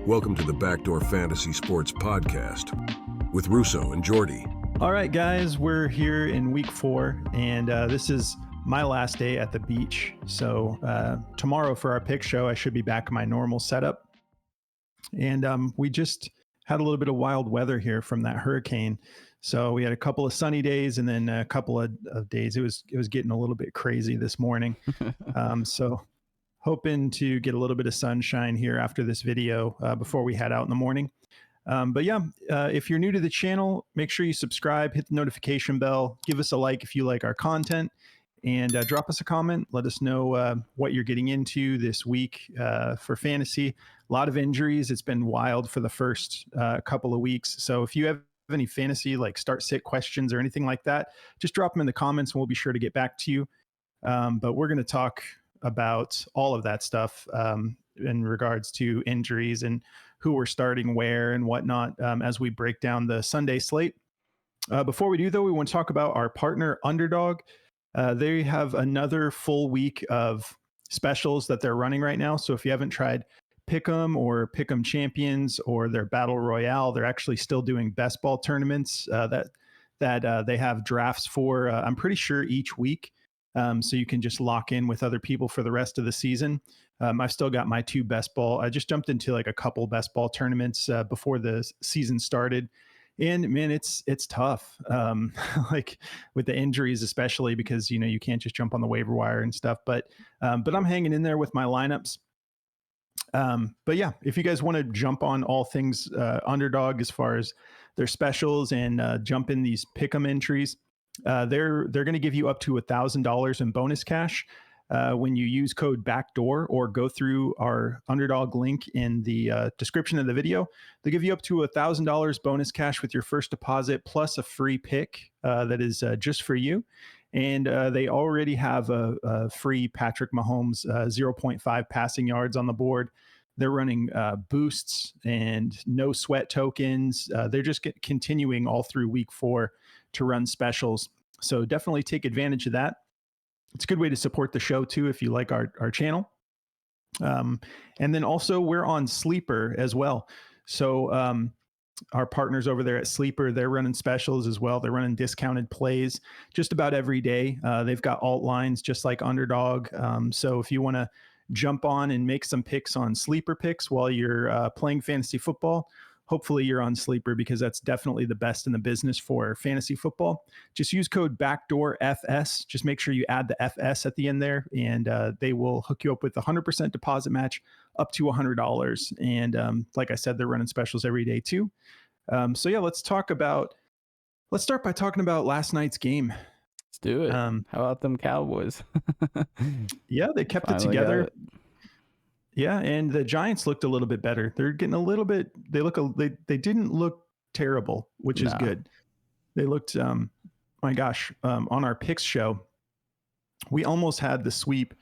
Welcome to the Backdoor Fantasy Sports Podcast with Russo and Jordy. All right, guys, we're here in week 4, and this is my last day at the beach. So tomorrow for our pick show, I should be back in my normal setup. And we just had a little bit of wild weather here from that hurricane. So we had a couple of sunny days and then a couple of days. It was getting a little bit crazy this morning. So hoping to get a little bit of sunshine here after this video before we head out in the morning. But yeah, if you're new to the channel, make sure you subscribe, hit the notification bell, give us a like if you like our content, and drop us a comment. Let us know what you're getting into this week for fantasy. A lot of injuries. It's been wild for the first couple of weeks. So if you have any fantasy, like start sit questions or anything like that, just drop them in the comments and we'll be sure to get back to you. But we're going to talk about all of that stuff in regards to injuries and who we're starting where and whatnot as we break down the Sunday slate. Before we do, though, we want to talk about our partner Underdog. They have another full week of specials that they're running right now. So if you haven't tried Pick'em or Pick'em Champions or their Battle Royale, they're actually still doing best ball tournaments that they have drafts for, I'm pretty sure, each week. So you can just lock in with other people for the rest of the season. I've still got my 2 best ball. I just jumped into like a couple best ball tournaments before the season started. And man, it's tough. Like with the injuries, especially because, you can't just jump on the waiver wire and stuff, but I'm hanging in there with my lineups. But yeah, if you guys want to jump on all things Underdog as far as their specials and jump in these pick'em entries, they're going to give you up to $1,000 in bonus cash when you use code BACKDOOR or go through our Underdog link in the description of the video. They give you up to $1,000 bonus cash with your first deposit plus a free pick that is just for you. And they already have a free Patrick Mahomes 0.5 passing yards on the board. They're running boosts and no sweat tokens. They're just continuing all through week 4 to run specials. So definitely take advantage of that. It's a good way to support the show too if you like our channel. And then also we're on Sleeper as well. So our partners over there at Sleeper, they're running specials as well. They're running discounted plays just about every day. They've got alt lines just like Underdog. So if you want to jump on and make some picks on Sleeper picks while you're playing fantasy football, hopefully you're on Sleeper because that's definitely the best in the business for fantasy football. Just use code BACKDOORFS. Just make sure you add the FS at the end there, and they will hook you up with a 100% deposit match up to $100. And like I said, they're running specials every day too. So yeah, let's start by talking about last night's game. Let's do it. How about them Cowboys? Yeah, they kept it together. Yeah, and the Giants looked a little bit better. They're getting a little bit. They didn't look terrible, which is good. They looked. My gosh, on our picks show, we almost had the sweep,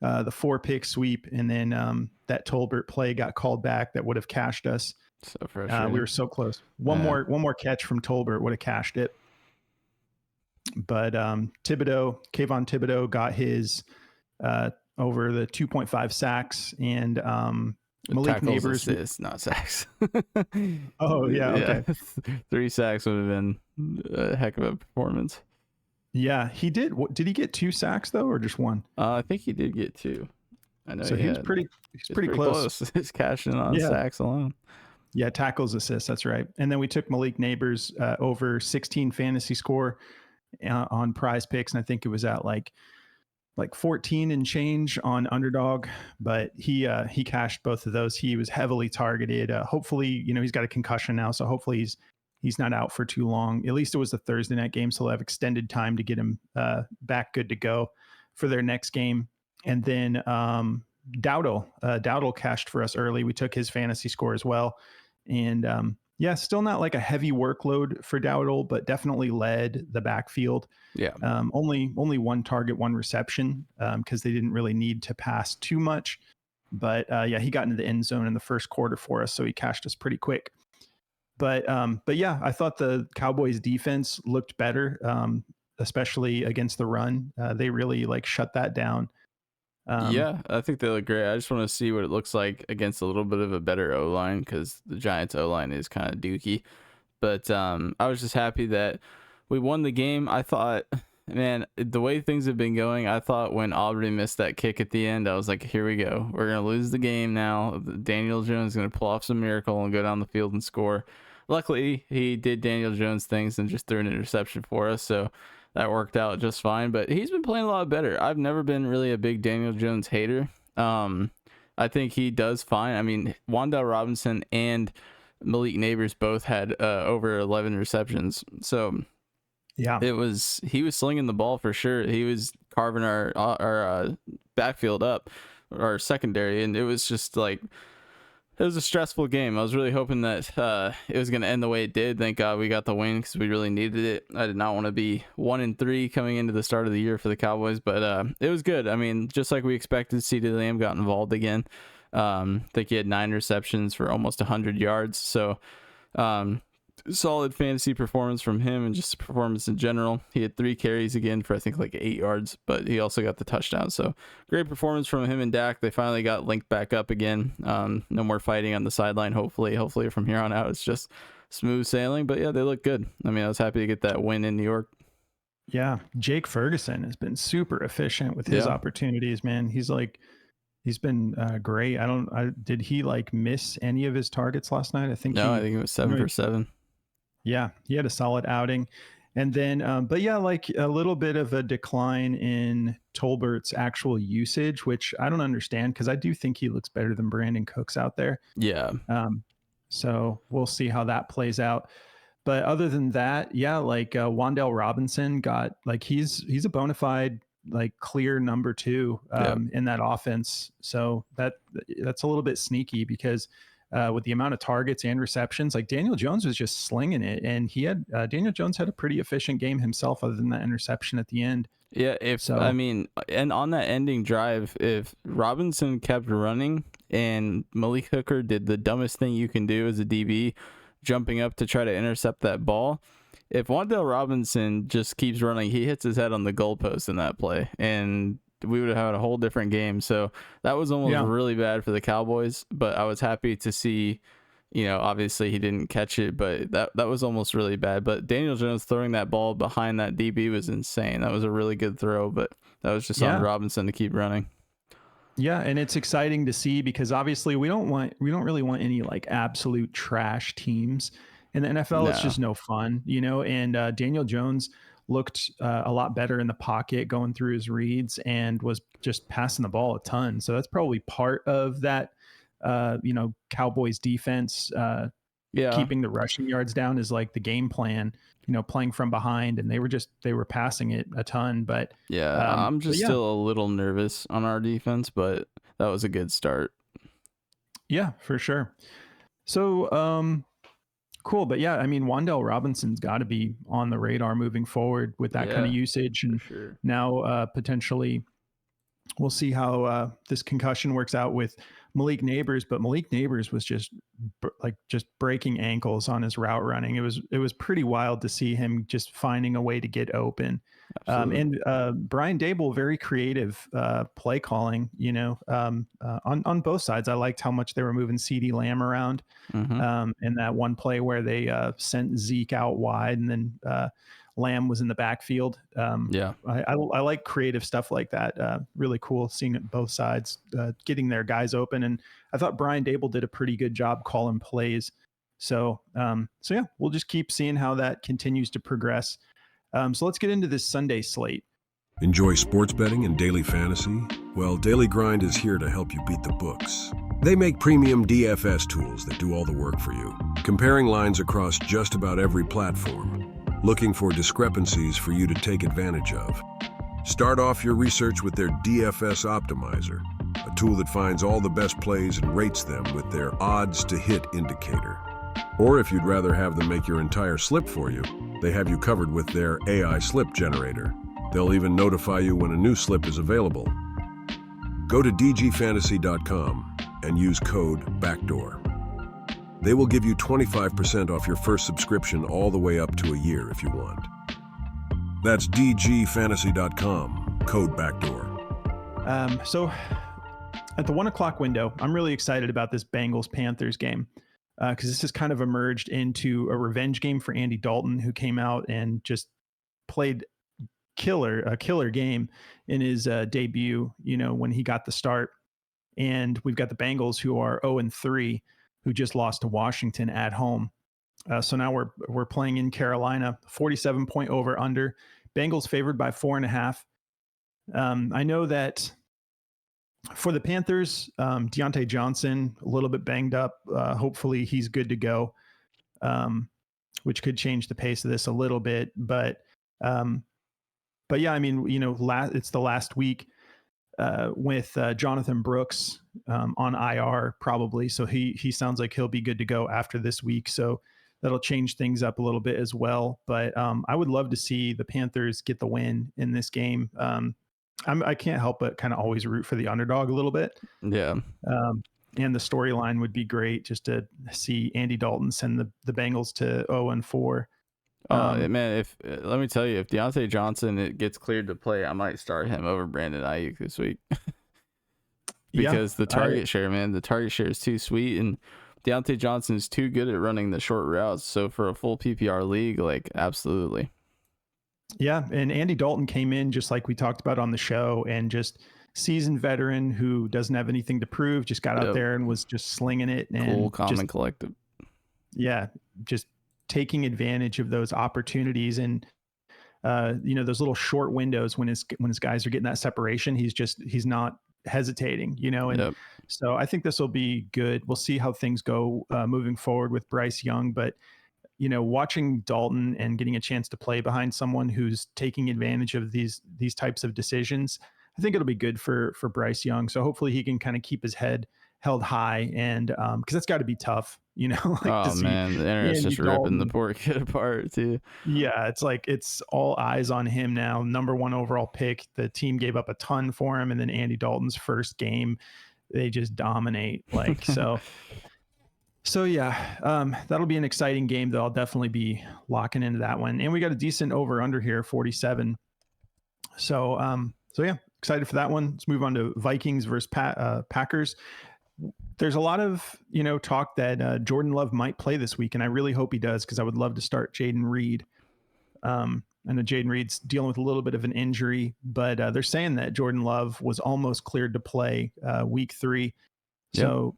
the 4-pick sweep, and then that Tolbert play got called back that would have cashed us. So frustrating. We were so close. One more catch from Tolbert would have cashed it. But Kayvon Thibodeau got his. Over the 2.5 sacks and Malik Neighbors. Assists, not sacks. Oh, yeah. Okay. 3 sacks would have been a heck of a performance. Yeah, he did. Did he get 2 sacks though, or just 1? I think he did get 2. I know. So he's pretty close. He's cashing on sacks alone. Yeah, tackles, assists. That's right. And then we took Malik Neighbors over 16 fantasy score on Prize Picks, and I think it was at like 14 and change on Underdog, but he cashed both of those. He was heavily targeted. Hopefully, he's got a concussion now, so hopefully he's not out for too long. At least it was the Thursday night game, so they'll have extended time to get him back good to go for their next game. And then Dowdle cashed for us early. We took his fantasy score as well, and still not like a heavy workload for Dowdle, but definitely led the backfield. Yeah. Only 1 target, 1 reception, because they didn't really need to pass too much. But he got into the end zone in the first quarter for us, so he cashed us pretty quick. But yeah, I thought the Cowboys defense looked better, especially against the run. They really shut that down. Yeah, I think they look great. I just want to see what it looks like against a little bit of a better O-line, because the Giants O-line is kind of dookie. But I was just happy that we won the game. I thought, man, the way things have been going, I thought when Aubrey missed that kick at the end, I was like, here we go. We're going to lose the game now. Daniel Jones is going to pull off some miracle and go down the field and score. Luckily, he did Daniel Jones things and just threw an interception for us, so that worked out just fine. But he's been playing a lot better. I've never been really a big Daniel Jones hater. I think he does fine. I mean, Wan'Dale Robinson and Malik Neighbors both had over 11 receptions. So Yeah, he was slinging the ball for sure. He was carving our backfield up, our secondary, and it was just like, it was a stressful game. I was really hoping that it was going to end the way it did. Thank God we got the win, because we really needed it. I did not want to be 1-3 coming into the start of the year for the Cowboys, but it was good. I mean, just like we expected, CeeDee Lamb got involved again. I think he had 9 receptions for almost 100 yards. So solid fantasy performance from him, and just performance in general. He had 3 carries again for I think like 8 yards, but he also got the touchdown. So great performance from him and Dak. They finally got linked back up again. No more fighting on the sideline. Hopefully from here on out it's just smooth sailing. But yeah, they look good. I mean, I was happy to get that win in New York. yeah. Jake Ferguson has been super efficient with his opportunities, man. He's been great. Did he like miss any of his targets last night? I think I think it was 7 for 7. Yeah, he had a solid outing. And then, but yeah, like a little bit of a decline in Tolbert's actual usage, which I don't understand, because I do think he looks better than Brandon Cooks out there. Yeah. So we'll see how that plays out. But other than that, yeah, like Wan'Dale Robinson got, like, he's a bona fide, like, clear number 2 in that offense. So that's a little bit sneaky, because with the amount of targets and receptions, like, Daniel Jones was just slinging it, and Daniel Jones had a pretty efficient game himself, other than that interception at the end. Yeah, I mean, and on that ending drive, if Robinson kept running and Malik Hooker did the dumbest thing you can do as a DB, jumping up to try to intercept that ball, if Wan'Dale Robinson just keeps running, he hits his head on the goalpost in that play, and we would have had a whole different game. So that was almost really bad for the Cowboys, but I was happy to see, obviously he didn't catch it, but that was almost really bad. But Daniel Jones throwing that ball behind that DB was insane. That was a really good throw, but that was just on Robinson to keep running. Yeah, and it's exciting to see, because obviously we don't really want any like absolute trash teams in the NFL. It's just no fun, and Daniel Jones looked a lot better in the pocket, going through his reads, and was just passing the ball a ton. So that's probably part of that, Cowboys defense, keeping the rushing yards down is like the game plan, playing from behind, and they were passing it a ton. But I'm just still a little nervous on our defense, but that was a good start. Yeah, for sure. So, cool. But yeah, I mean, Wan'Dale Robinson's got to be on the radar moving forward with that kind of usage. And now potentially we'll see how this concussion works out with Malik Neighbors. But Malik Neighbors was just breaking ankles on his route running. It was pretty wild to see him just finding a way to get open. And Brian Dable, very creative play calling, on both sides. I liked how much they were moving CeeDee Lamb around in that one play where they sent Zeke out wide, and then Lamb was in the backfield. I like creative stuff like that. Really cool seeing it both sides, getting their guys open. And I thought Brian Dable did a pretty good job calling plays. So yeah, we'll just keep seeing how that continues to progress. So let's get into this Sunday slate. Enjoy sports betting and daily fantasy? Well, Daily Grind is here to help you beat the books. They make premium DFS tools that do all the work for you, comparing lines across just about every platform, looking for discrepancies for you to take advantage of. Start off your research with their DFS Optimizer, a tool that finds all the best plays and rates them with their odds to hit indicator. Or if you'd rather have them make your entire slip for you, they have you covered with their AI slip generator. They'll even notify you when a new slip is available. Go to dgfantasy.com and use code BACKDOOR. They will give you 25% off your first subscription all the way up to a year if you want. That's dgfantasy.com, code BACKDOOR. So at the 1:00 window, I'm really excited about this Bengals Panthers game because this has kind of emerged into a revenge game for Andy Dalton, who came out and just played a killer game in his debut, when he got the start. And we've got the Bengals, who are 0-3, who just lost to Washington at home. So now we're playing in Carolina, 47-point over under. Bengals favored by 4.5. I know that for the Panthers, Deontay Johnson, a little bit banged up. Hopefully he's good to go, which could change the pace of this a little bit. But yeah, I mean, it's the last week with Jonathan Brooks on IR probably. So he sounds like he'll be good to go after this week. So that'll change things up a little bit as well. But I would love to see the Panthers get the win in this game. I can't help but kind of always root for the underdog a little bit. Yeah. And the storyline would be great just to see Andy Dalton send the Bengals to 0-4. Man, let me tell you, if Deontay Johnson gets cleared to play, I might start him over Brandon Ayuk this week. Because the target share is too sweet, and Deontay Johnson is too good at running the short routes. So for a full PPR league, like, absolutely. Yeah, and Andy Dalton came in just like we talked about on the show, and just seasoned veteran who doesn't have anything to prove, just got out there and was just slinging it. And cool, calm, and collected. Yeah, just taking advantage of those opportunities and those little short windows when his guys are getting that separation, he's not hesitating, and so I think this will be good. We'll see how things go moving forward with Bryce Young, but watching Dalton and getting a chance to play behind someone who's taking advantage of these types of decisions, I think it'll be good for Bryce Young. So hopefully he can kind of keep his head held high, and because that's got to be tough, oh man, the internet's just ripping the poor kid apart too. Yeah, it's like it's all eyes on him now. Number 1 overall pick. The team gave up a ton for him, and then Andy Dalton's first game, they just dominate. Like so. So yeah, that'll be an exciting game though. I'll definitely be locking into that one. And we got a decent over under here, 47. So yeah, excited for that one. Let's move on to Vikings versus Packers. There's a lot of, talk that Jordan Love might play this week, and I really hope he does, because I would love to start Jaden Reed. I know Jaden Reed's dealing with a little bit of an injury, but they're saying that Jordan Love was almost cleared to play week 3. So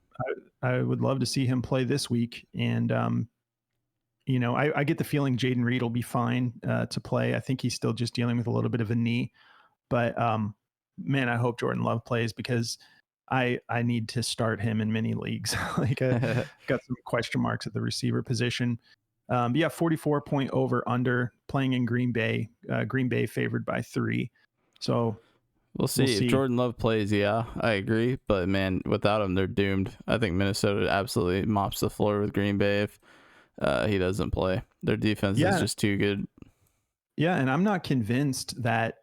I would love to see him play this week. And, I get the feeling Jaden Reed will be fine to play. I think he's still just dealing with a little bit of a knee. But, man, I hope Jordan Love plays, because I need to start him in many leagues. Like got some question marks at the receiver position. But yeah, 44-point over under, playing in Green Bay. Green Bay favored by 3. So we'll see. If Jordan Love plays, yeah, I agree. But man, without him, they're doomed. I think Minnesota absolutely mops the floor with Green Bay if he doesn't play. Their defense is just too good. Yeah, and I'm not convinced that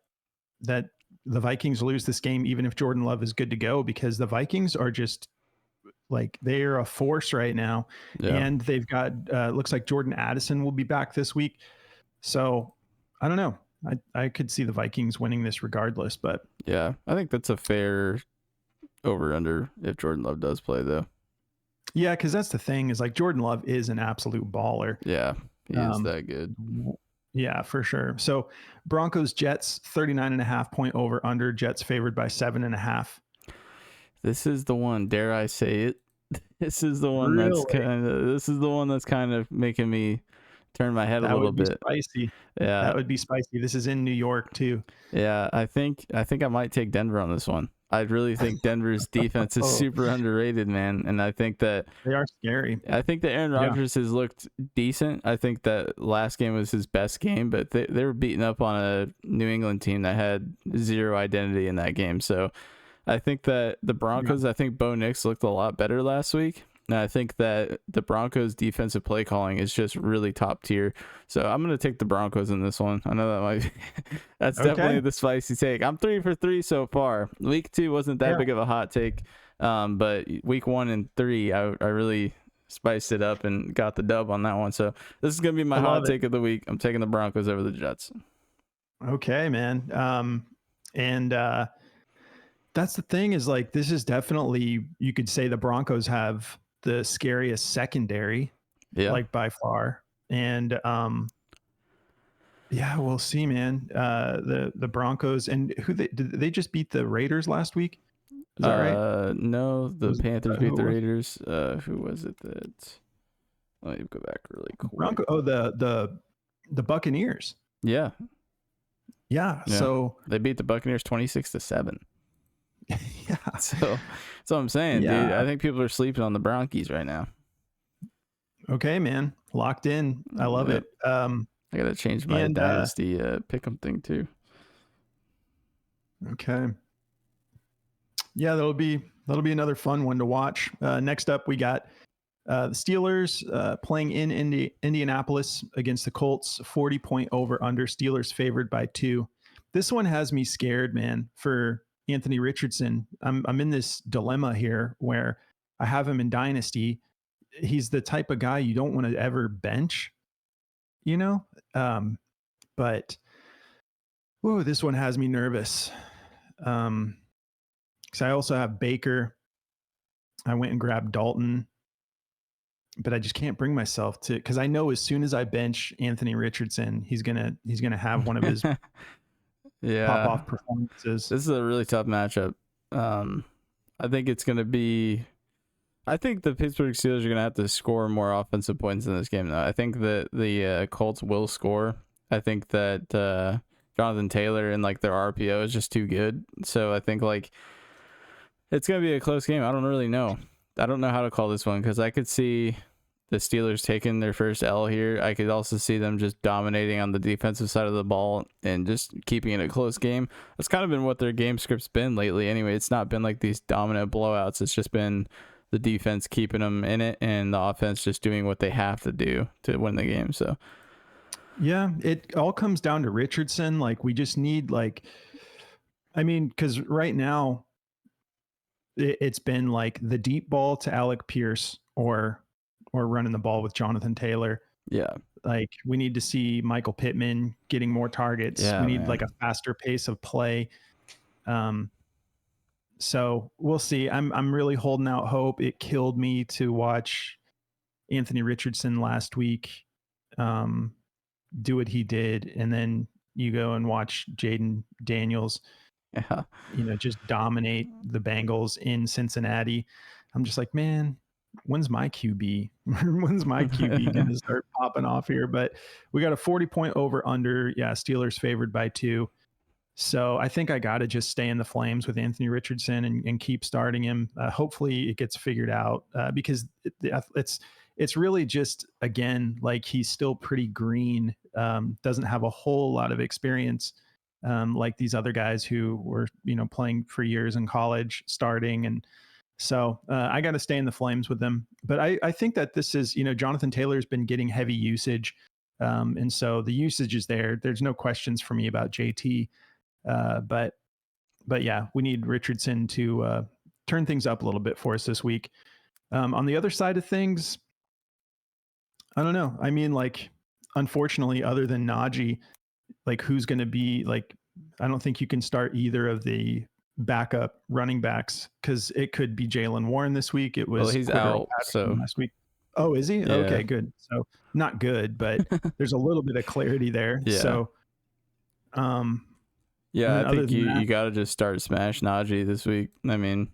the Vikings lose this game, even if Jordan Love is good to go, because the Vikings are just like, they're a force right now. Yeah. And they've got, looks like Jordan Addison will be back this week. So I don't know. I could see the Vikings winning this regardless, but yeah, I think that's a fair over under if Jordan Love does play though. Yeah. Cause that's the thing, is like Jordan Love is an absolute baller. Yeah. He is that good. Yeah, for sure. So Broncos Jets, 39.5-point over under. Jets favored by 7.5. This is the one, dare I say it? This is the one that's kind of making me turn my head a little bit. Spicy. Yeah. That would be spicy. This is in New York too. Yeah, I think I might take Denver on this one. I really think Denver's defense is super underrated, man. And I think that they are scary. I think that Aaron Rodgers has looked decent. I think that last game was his best game, but they were beating up on a New England team that had zero identity in that game. So I think that the Broncos, I think Bo Nix looked a lot better last week. And I think that the Broncos defensive play calling is just really top tier. So I'm going to take the Broncos in this one. I know that might be, that's definitely the spicy take. I'm 3 for 3 so far. Week 2 wasn't that big of a hot take. But week 1 and 3, I really spiced it up and got the dub on that one. So this is going to be my hot take of the week. I'm taking the Broncos over the Jets. Okay, man. That's the thing is like, this is definitely, you could say the Broncos have the scariest secondary, Yeah. like by far. And yeah, we'll see, man. The Broncos, and did they just beat the Raiders last week? Is that right? No, the Panthers beat Who the was Raiders. Who was it that? Let me go back really quick. Bronco? Oh, the Buccaneers. Yeah. Yeah. So they beat the Buccaneers 26-7. yeah. So that's what I'm saying, dude. I think people are sleeping on the Bronchies right now. Okay, man. Locked in. I love it. I gotta change my dynasty pick'em thing too. Okay. Yeah, that'll be another fun one to watch. Next up, we got the Steelers playing in Indianapolis against the Colts. 40-point over under. Steelers favored by 2. This one has me scared, man, for Anthony Richardson. I'm in this dilemma here where I have him in Dynasty. He's the type of guy you don't want to ever bench, you know? But this one has me nervous. Because I also have Baker. I went and grabbed Dalton, but I just can't bring myself to, because I know as soon as I bench Anthony Richardson, he's gonna have one of his pop off performances. This is a really tough matchup. I think it's gonna be. I think the Pittsburgh Steelers are gonna have to score more offensive points in this game. Though I think that the Colts will score. I think that Jonathan Taylor and like their RPO is just too good. So I think like it's gonna be a close game. I don't really know. I don't know how to call this one because I could see the Steelers taking their first L here. I could also see them just dominating on the defensive side of the ball and just keeping it a close game. That's kind of been what their game script's been lately. Anyway, it's not been like these dominant blowouts. It's just been the defense keeping them in it and the offense just doing what they have to do to win the game. So yeah, it all comes down to Richardson. Like we just need because right now it's been like the deep ball to Alec Pierce or running the ball with Jonathan Taylor. Yeah. Like we need to see Michael Pittman getting more targets. We need like a faster pace of play. So we'll see. I'm really holding out hope. It killed me to watch Anthony Richardson last week do what he did, and then you go and watch Jaden Daniels just dominate the Bengals in Cincinnati. I'm just like, man, when's my QB going to start popping off here? But we got a 40-point over under. Yeah, Steelers favored by 2. So I think I got to just stay in the flames with Anthony Richardson and keep starting him. Hopefully it gets figured out because it's really just, again, like he's still pretty green, doesn't have a whole lot of experience like these other guys who were, playing for years in college, starting. And so I got to stay in the flames with them. But I think that this is, Jonathan Taylor's been getting heavy usage. And so the usage is there. There's no questions for me about JT. But yeah, we need Richardson to turn things up a little bit for us this week. On the other side of things, I don't know. I mean, like, unfortunately, other than Najee, like who's going to be like, I don't think you can start either of the backup running backs because it could be Jaylen Warren this week. It was he's out last week. Oh, is he? Yeah. Okay, good. So not good, but there's a little bit of clarity there. Yeah. So, I think you got to just start smash Najee this week. I mean,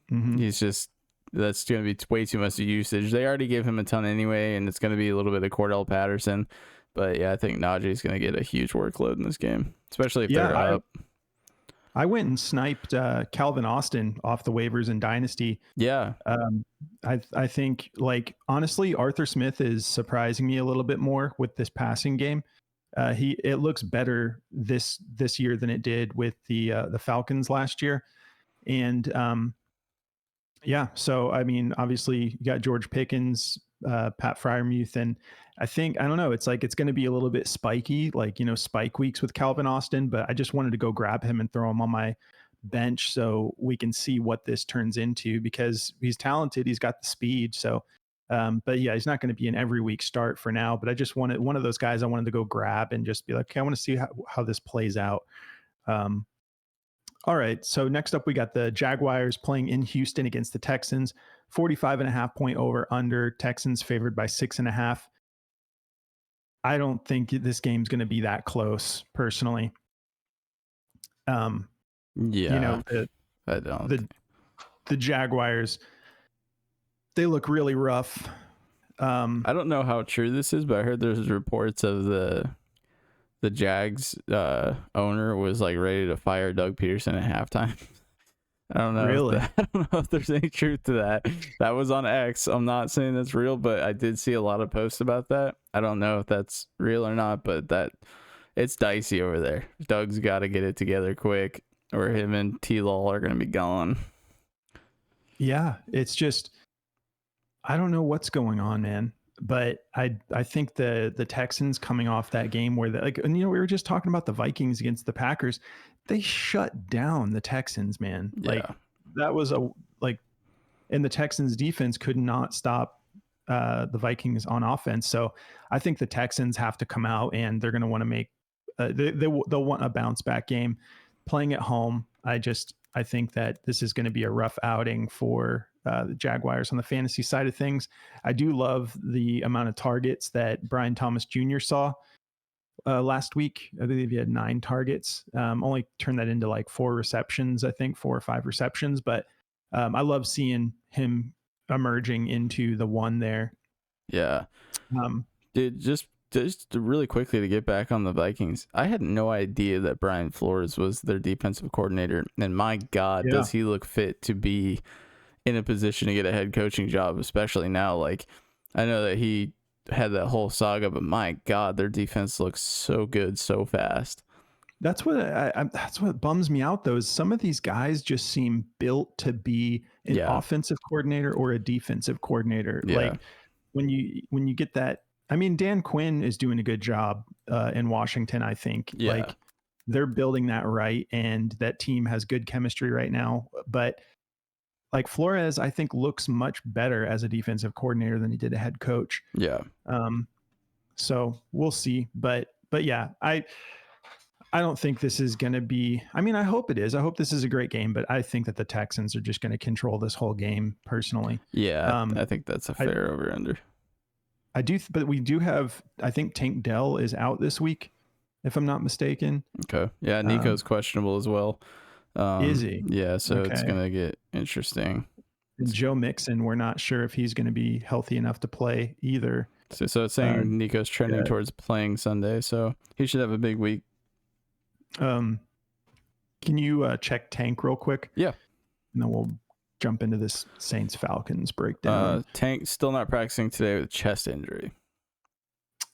he's just, that's going to be way too much usage. They already gave him a ton anyway, and it's going to be a little bit of Cordell Patterson. But yeah, I think Najee's going to get a huge workload in this game, especially if they're up. I went and sniped Calvin Austin off the waivers in Dynasty. Yeah. I think, like, honestly, Arthur Smith is surprising me a little bit more with this passing game. It looks better this year than it did with the Falcons last year. And so I mean, obviously you got George Pickens, Pat Freiermuth, and I don't know, it's like it's going to be a little bit spiky, like, spike weeks with Calvin Austin, but I just wanted to go grab him and throw him on my bench so we can see what this turns into, because he's talented, he's got the speed. So but yeah, he's not going to be an every week start for now, but I just wanted one of those guys I wanted to go grab and just be like, okay, I want to see how this plays out. All right. So next up, we got the Jaguars playing in Houston against the Texans. 45.5 point over under. Texans favored by 6.5. I don't think this game's going to be that close, personally. Yeah, the I don't. the Jaguars, they look really rough. I don't know how true this is, but I heard there's reports of the Jags owner was like ready to fire Doug Peterson at halftime. I don't know. Really? I don't know if there's any truth to that. That was on X. I'm not saying that's real, but I did see a lot of posts about that. I don't know if that's real or not, but it's dicey over there. Doug's got to get it together quick, or him and T-Law are going to be gone. Yeah, it's just, I don't know what's going on, man. But I think the Texans coming off that game where we were just talking about the Vikings against the Packers. They shut down the Texans, man. Yeah. Like that was and the Texans defense could not stop the Vikings on offense. So I think the Texans have to come out and they're going to want to make they'll want a bounce back game playing at home. I think that this is going to be a rough outing for the Jaguars on the fantasy side of things. I do love the amount of targets that Brian Thomas Jr. saw last week. I believe he had 9 targets, only turned that into like 4 receptions, I think 4 or 5 receptions. But I love seeing him emerging into the one there. Yeah. Dude, just really quickly to get back on the Vikings, I had no idea that Brian Flores was their defensive coordinator. And my God, does he look fit to be in a position to get a head coaching job, especially now. Like, I know that he had that whole saga, but my God, their defense looks so good so fast. That's what that's what bums me out, though, is some of these guys just seem built to be an offensive coordinator or a defensive coordinator. Like when you get that, I mean, Dan Quinn is doing a good job in Washington, I think. Like they're building that right, and that team has good chemistry right now. But like Flores, I think looks much better as a defensive coordinator than he did a head coach. Yeah. So we'll see, but yeah, I don't think this is going to be, I mean, I hope it is. I hope this is a great game, but I think that the Texans are just going to control this whole game personally. Yeah. I think that's a fair over under. But we do have, I think Tank Dell is out this week, if I'm not mistaken. Okay. Yeah. Nico's questionable as well. Is he? Yeah, so it's going to get interesting. And Joe Mixon, we're not sure if he's going to be healthy enough to play either. So it's saying Nico's trending towards playing Sunday, so he should have a big week. Can you check Tank real quick? Yeah. And then we'll jump into this Saints-Falcons breakdown. Tank still not practicing today with chest injury.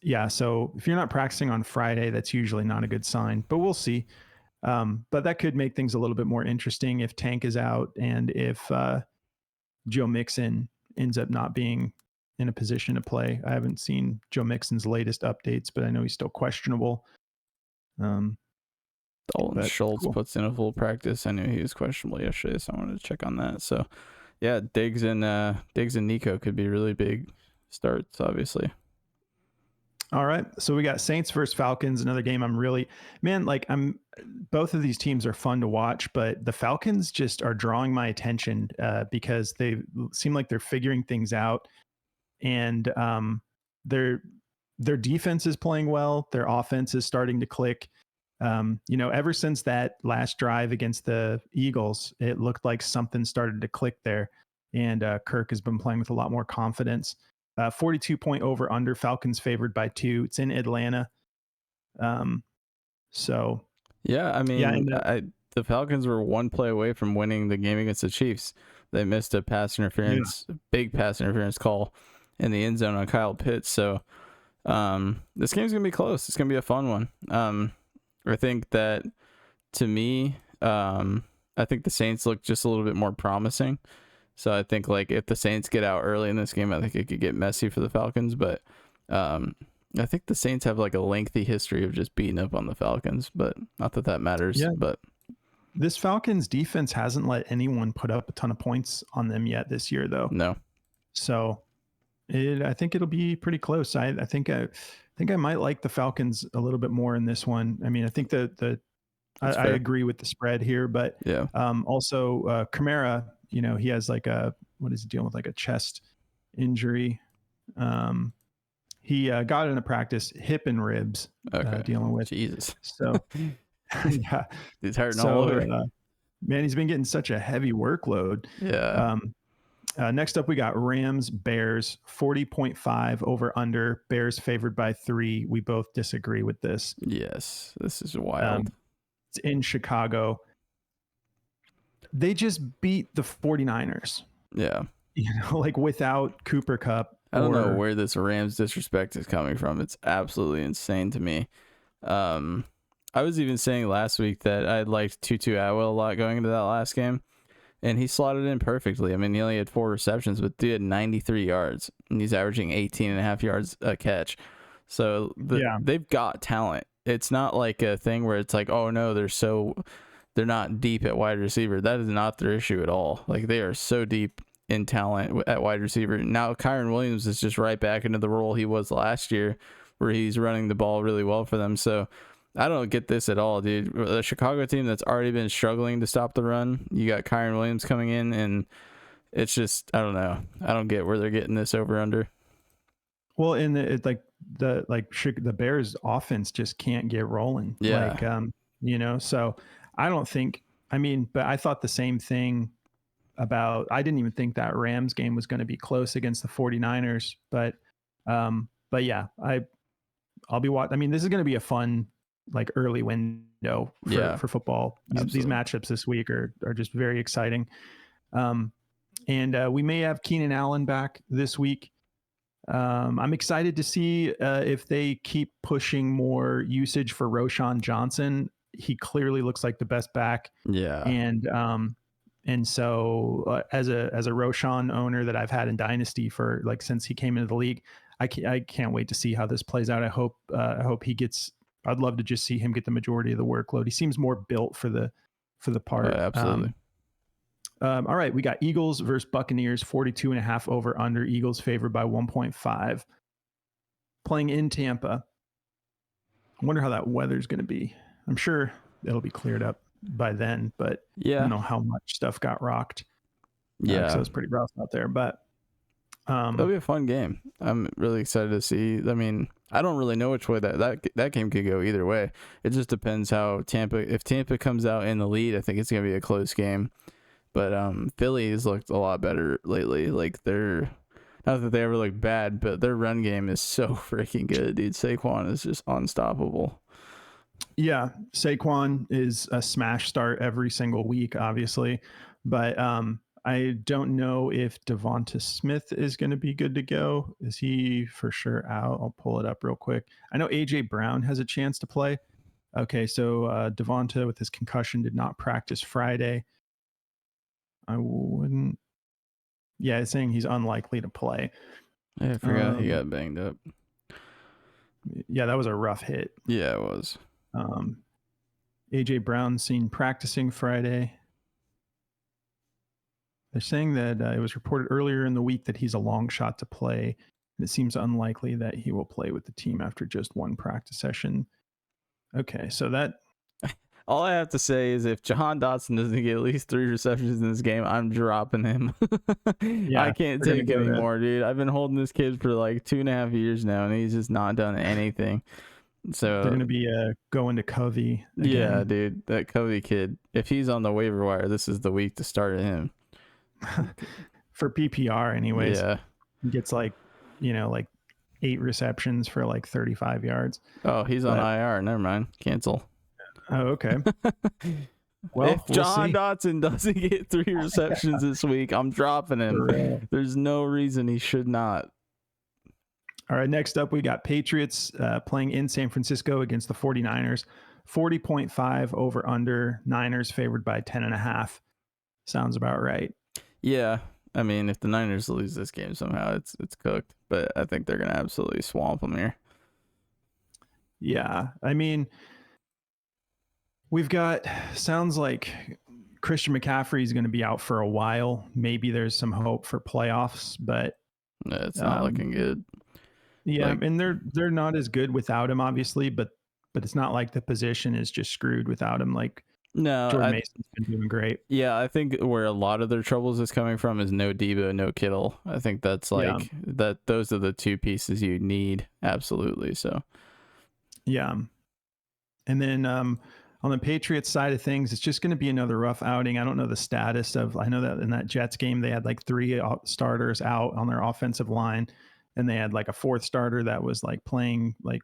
Yeah, so if you're not practicing on Friday, that's usually not a good sign, but we'll see. But that could make things a little bit more interesting if Tank is out and if Joe Mixon ends up not being in a position to play. I haven't seen Joe Mixon's latest updates, but I know he's still questionable. Dalton Schultz puts in a full practice. I knew he was questionable yesterday, so I wanted to check on that. So, yeah, Diggs and Nico could be really big starts, obviously. All right. So we got Saints versus Falcons, another game both of these teams are fun to watch, but the Falcons just are drawing my attention because they seem like they're figuring things out, and their defense is playing well. Their offense is starting to click. Ever since that last drive against the Eagles, it looked like something started to click there, and Kirk has been playing with a lot more confidence. 42 point over under, Falcons favored by 2. It's in Atlanta. So yeah, I mean, the Falcons were one play away from winning the game against the Chiefs. They missed a pass interference, big pass interference call in the end zone on Kyle Pitts. So this game's gonna be close. It's gonna be a fun one. I think that, to me, I think the Saints look just a little bit more promising. So I think, like, if the Saints get out early in this game, I think it could get messy for the Falcons. But I think the Saints have like a lengthy history of just beating up on the Falcons, but not that that matters. Yeah. But this Falcons defense hasn't let anyone put up a ton of points on them yet this year, though. No. So I think it'll be pretty close. I think I might like the Falcons a little bit more in this one. I mean, I think the I agree with the spread here, but yeah, also Kamara, he has like what is he dealing with, like a chest injury. He got into practice, hip and ribs, dealing with. Jesus. So yeah, He's hurting all over. Man, he's been getting such a heavy workload. Yeah. Next up, we got Rams, Bears, 40.5 over under. Bears favored by 3. We both disagree with this. Yes, this is wild. It's in Chicago. They just beat the 49ers. Yeah. Like without Cooper Kupp. I don't know where this Rams disrespect is coming from. It's absolutely insane to me. I was even saying last week that I liked Tutu Atwell a lot going into that last game, and he slotted in perfectly. I mean, he only had 4 receptions, but he had 93 yards, and he's averaging 18.5 yards a catch. So they've got talent. It's not like a thing where it's like, oh no, they're not deep at wide receiver. That is not their issue at all. Like, they are so deep in talent at wide receiver. Now Kyron Williams is just right back into the role he was last year, where he's running the ball really well for them. So I don't get this at all, dude. The Chicago team that's already been struggling to stop the run, you got Kyron Williams coming in, and it's just, I don't know. I don't get where they're getting this over under. Well, and the Bears offense just can't get rolling. Yeah. So I don't think, but I thought the same thing I didn't even think that Rams game was going to be close against the 49ers, but yeah, I'll be watching. This is going to be a fun, like, early window for football. These matchups this week are just very exciting. And we may have Keenan Allen back this week. I'm excited to see if they keep pushing more usage for Roshan Johnson. He clearly looks like the best back. Yeah. And so as a Roshan owner that I've had in Dynasty for since he came into the league, I can't wait to see how this plays out. I hope he gets. I'd love to just see him get the majority of the workload. He seems more built for the part. Absolutely. All right, we got Eagles versus Buccaneers, 42.5 over under. Eagles favored by 1.5. Playing in Tampa. I wonder how that weather's going to be. I'm sure it'll be cleared up by then, but I don't know how much stuff got rocked. So it was pretty rough out there, but it'll be a fun game. I'm really excited to see. I don't really know which way that game could go either way. It just depends how if Tampa comes out in the lead, I think it's going to be a close game. But Philly's looked a lot better lately. Like, they're not that they ever look bad, but their run game is so freaking good, dude. Saquon is just unstoppable. Yeah, Saquon is a smash start every single week, obviously. But I don't know if Devonta Smith is going to be good to go. Is he for sure out? I'll pull it up real quick. I know AJ Brown has a chance to play. Okay, so Devonta with his concussion did not practice Friday. I wouldn't. Yeah, it's saying he's unlikely to play. Yeah, I forgot he got banged up. Yeah, that was a rough hit. Yeah, it was. AJ Brown seen practicing Friday. They're saying that it was reported earlier in the week that he's a long shot to play, and it seems unlikely that he will play with the team after just one practice session. Okay, so that. All I have to say is if Jahan Dotson doesn't get at least 3 receptions in this game, I'm dropping him. Yeah, I can't take anymore, dude. I've been holding this kid for like 2.5 years now, and he's just not done anything. So they're going to be going to Covey again. Yeah, dude, that Covey kid. If he's on the waiver wire, this is the week to start him. For PPR, anyways. Yeah, he gets like 8 receptions for like 35 yards. Oh, he's on IR. Never mind. Cancel. Oh, okay. Well, if John Dotson doesn't get 3 receptions this week, I'm dropping him. There's no reason he should not. All right, next up, we got Patriots playing in San Francisco against the 49ers. 40.5 over under. Niners favored by 10.5. Sounds about right. Yeah. If the Niners lose this game somehow, it's cooked. But I think they're going to absolutely swamp them here. Yeah. We've got, sounds like Christian McCaffrey is going to be out for a while. Maybe there's some hope for playoffs, but it's not looking good. Yeah, and they're not as good without him, obviously, but but it's not like the position is just screwed without him. Like No, Jordan Mason's been doing great. yeah, I think where a lot of their troubles is coming from is no Debo, no Kittle. I think that's like that. Those are the two pieces you need. Absolutely. So, yeah. And then on the Patriots side of things, it's just going to be another rough outing. I don't know the status of, I know that in that Jets game, they had like 3 starters out on their offensive line, and they had like a 4th starter that was like playing, like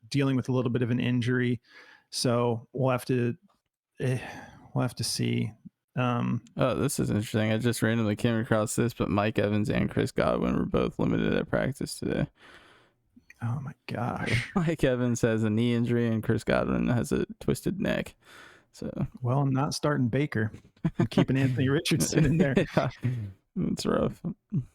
dealing with a little bit of an injury. So we'll have to see. oh, this is interesting. I just randomly came across this, but Mike Evans and Chris Godwin were both limited at practice today. Oh my gosh. Mike Evans has a knee injury and Chris Godwin has a twisted neck. So, well, I'm not starting Baker. I'm keeping Anthony Richardson in there. Yeah, it's rough.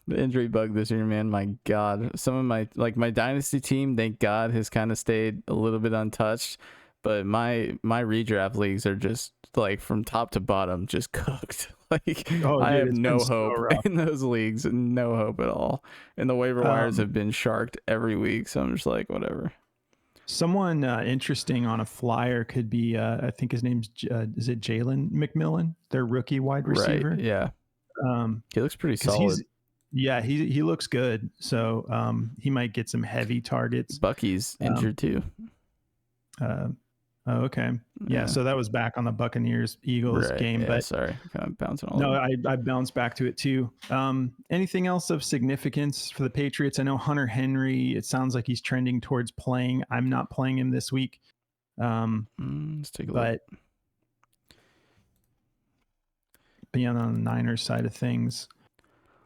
The injury bug this year, man. My God, some of my dynasty team, thank God, has kind of stayed a little bit untouched. But my redraft leagues are just like from top to bottom, just cooked. Like, I have no hope in those leagues, no hope at all. And the waiver wires have been sharked every week, so I'm just like, whatever. Someone interesting on a flyer could be, I think his name's is it Jalen McMillan, their rookie wide receiver? Right, yeah. He looks pretty solid. He looks good. So he might get some heavy targets. Bucky's injured too. Oh, okay. Yeah, so that was back on the Buccaneers Eagles game. Yeah, but sorry, kind of bouncing all no, over. I bounced back to it too. Anything else of significance for the Patriots? I know Hunter Henry, it sounds like he's trending towards playing. I'm not playing him this week. Let's take a look. Being on the Niners side of things,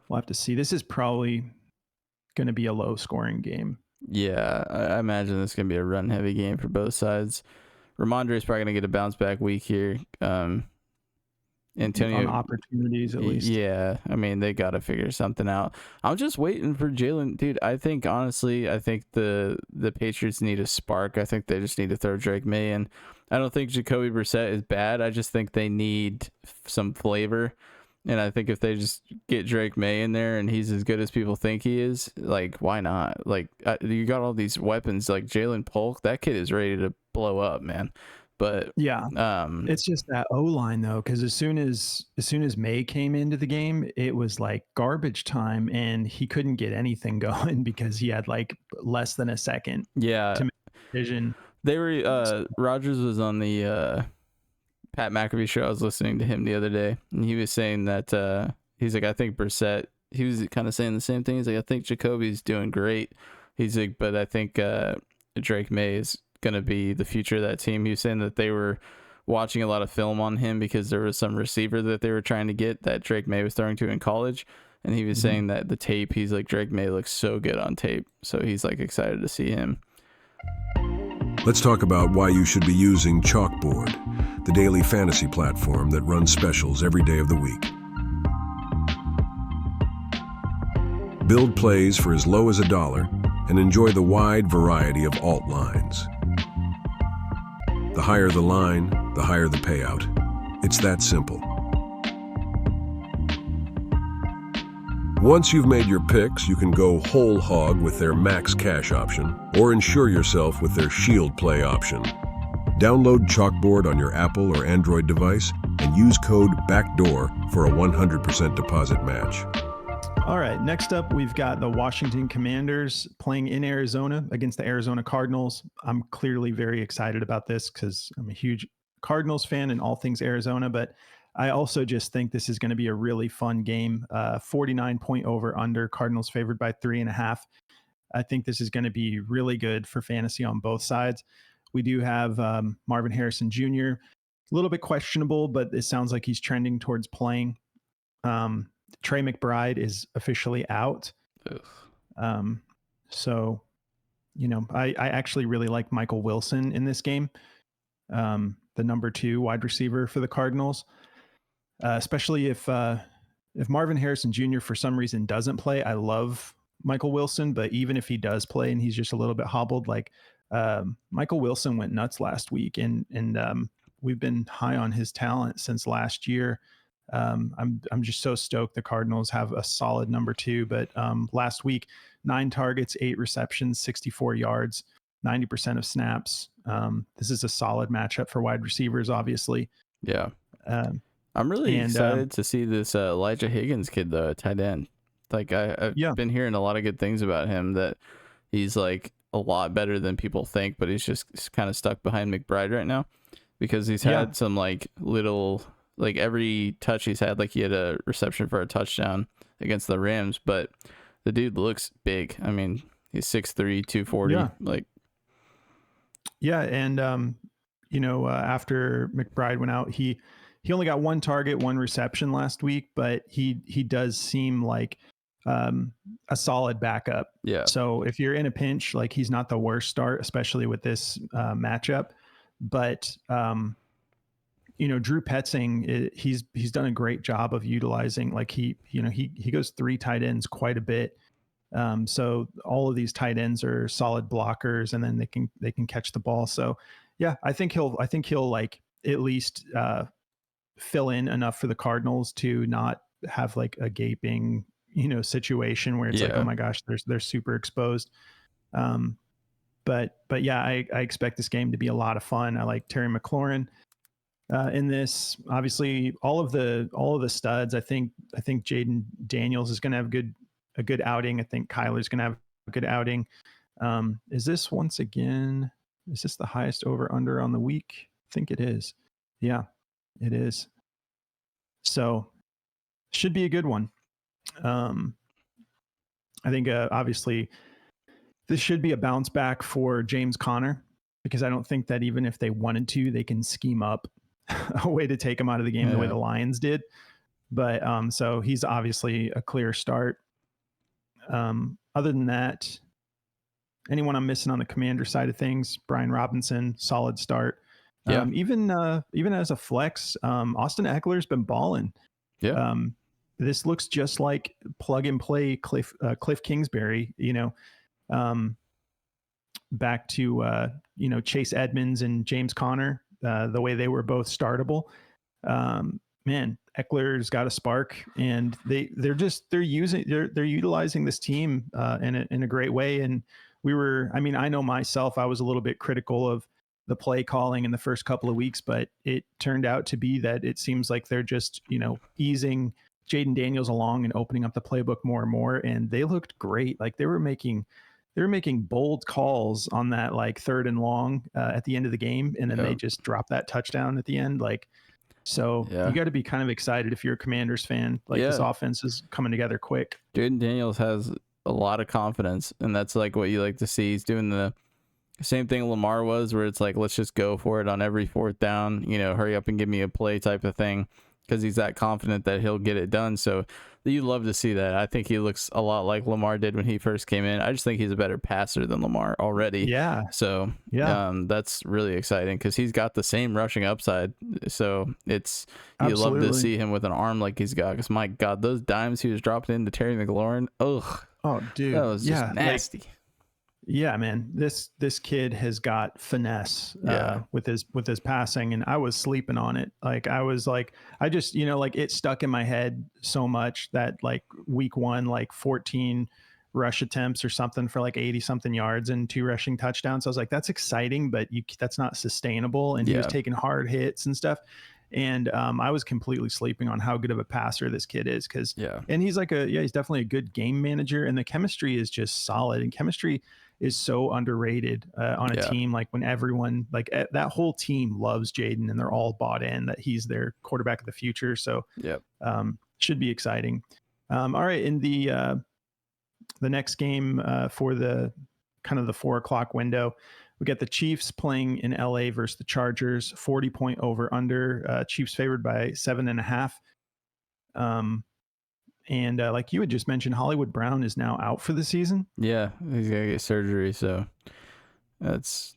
we'll have to see. This is probably going to be a low scoring game. Yeah, I imagine this is going to be a run heavy game for both sides. Ramondre is probably going to get a bounce back week here. Antonio on opportunities at least. Yeah, I mean, they got to figure something out. I'm just waiting for Jalen. Dude, I think the Patriots need a spark. I think they just need to throw Drake May in. I don't think Jacoby Brissett is bad. I just think they need some flavor. And I think if they just get Drake May in there and he's as good as people think he is, like, why not? Like, you got all these weapons, like Jalen Polk. That kid is ready to blow up, man. But yeah, it's just that O-line though, because as soon as May came into the game, it was like garbage time, and he couldn't get anything going because he had like less than a second. Yeah, to make a decision. They were Rogers was on the Pat McAfee show. I was listening to him the other day, and he was saying that he's like, I think Brissett. He was kind of saying the same thing. He's like, I think Jacoby's doing great. He's like, but I think Drake May is going to be the future of that team. He was saying that they were watching a lot of film on him because there was some receiver that they were trying to get that Drake May was throwing to in college, and he was saying that the tape, he's like, Drake May looks so good on tape, so he's like excited to see him. Let's talk about why you should be using Chalkboard, the daily fantasy platform that runs specials every day of the week. Build plays for as low as $1 and enjoy the wide variety of alt lines. The higher the line, the higher the payout. It's that simple. Once you've made your picks, you can go whole hog with their max cash option or insure yourself with their shield play option. Download Chalkboard on your Apple or Android device and use code BACKDOOR for a 100% deposit match. All right, next up, we've got the Washington Commanders playing in Arizona against the Arizona Cardinals. I'm clearly very excited about this because I'm a huge Cardinals fan and all things Arizona, but I also just think this is going to be a really fun game. 49-point over under, Cardinals favored by 3.5. I think this is going to be really good for fantasy on both sides. We do have Marvin Harrison Jr., a little bit questionable, but it sounds like he's trending towards playing. Trey McBride is officially out. So, you know, I actually really like Michael Wilson in this game, the number 2 wide receiver for the Cardinals, especially if Marvin Harrison Jr. for some reason doesn't play. I love Michael Wilson, but even if he does play and he's just a little bit hobbled, like Michael Wilson went nuts last week, and we've been high on his talent since last year. I'm just so stoked the Cardinals have a solid number 2, but last week, 9 targets, 8 receptions, 64 yards. 90% of snaps. This is a solid matchup for wide receivers, obviously. Yeah. Um, I'm really excited to see this Elijah Higgins kid, though, tight end. Like I've been hearing a lot of good things about him, that he's like a lot better than people think, but he's just kind of stuck behind McBride right now because he's had some like little, like every touch he's had, like he had a reception for a touchdown against the Rams, but the dude looks big. I mean, he's 6'3", 240. And after McBride went out, he only got one target, one reception last week, but he does seem like a solid backup. Yeah. So if you're in a pinch, like he's not the worst start, especially with this matchup. But Drew Petzing, he's done a great job of utilizing, like he goes 3 tight ends quite a bit. So all of these tight ends are solid blockers, and then they can catch the ball. So yeah, I think he'll like at least fill in enough for the Cardinals to not have like a gaping situation where it's like, oh my gosh, they're super exposed. But yeah, I expect this game to be a lot of fun. I like Terry McLaurin in this. Obviously, all of the studs. I think Jaden Daniels is going to have a good outing. I think Kyler's going to have a good outing. Is this the highest over under on the week? I think it is. Yeah, it is. So should be a good one. I think obviously this should be a bounce back for James Conner, because I don't think that even if they wanted to, they can scheme up a way to take him out of the game the way the Lions did. But so he's obviously a clear start. Other than that, anyone I'm missing on the Commander side of things? Brian Robinson, solid start. Even as a flex, Austin Eckler's been balling. This looks just like plug and play Cliff Kingsbury, back to Chase Edmonds and James Conner, the way they were both startable. Man, Eckler's got a spark, and they're utilizing this team in a great way. And I know myself, I was a little bit critical of the play calling in the first couple of weeks, but it turned out to be that it seems like they're just easing Jaden Daniels along and opening up the playbook more and more, and they looked great. Like they were making bold calls on that like 3rd and long at the end of the game, and then they just dropped that touchdown at the end. Like, so you got to be kind of excited if you're a Commanders fan. Like this offense is coming together quick. Jaden Daniels has a lot of confidence, and that's like what you like to see. He's doing the same thing Lamar was, where it's like, let's just go for it on every 4th down, hurry up and give me a play type of thing, because he's that confident that he'll get it done. So you love to see that. I think he looks a lot like Lamar did when he first came in. I just think he's a better passer than Lamar already. Yeah. So that's really exciting, because he's got the same rushing upside. So you love to see him with an arm like he's got, because my God, those dimes he was dropping into Terry McLaurin. Ugh. Oh, dude. That was just nasty. Yeah, man, this kid has got finesse with his passing, and I was sleeping on it. Like I just like it stuck in my head so much that like week 1, like 14 rush attempts or something for like 80 something yards and 2 rushing touchdowns. I was like, that's exciting, but that's not sustainable. And he was taking hard hits and stuff. And I was completely sleeping on how good of a passer this kid is, and he's like he's definitely a good game manager, and the chemistry is just solid. And chemistry is so underrated on a team. Like when everyone, like that whole team loves Jaden, and they're all bought in that he's their quarterback of the future. So should be exciting. All right, in the next game for the kind of the 4 o'clock window, we got the Chiefs playing in LA versus the Chargers. 40-point over under. Chiefs favored by 7.5. And like you had just mentioned, Hollywood Brown is now out for the season. Yeah, he's gonna get surgery, so that's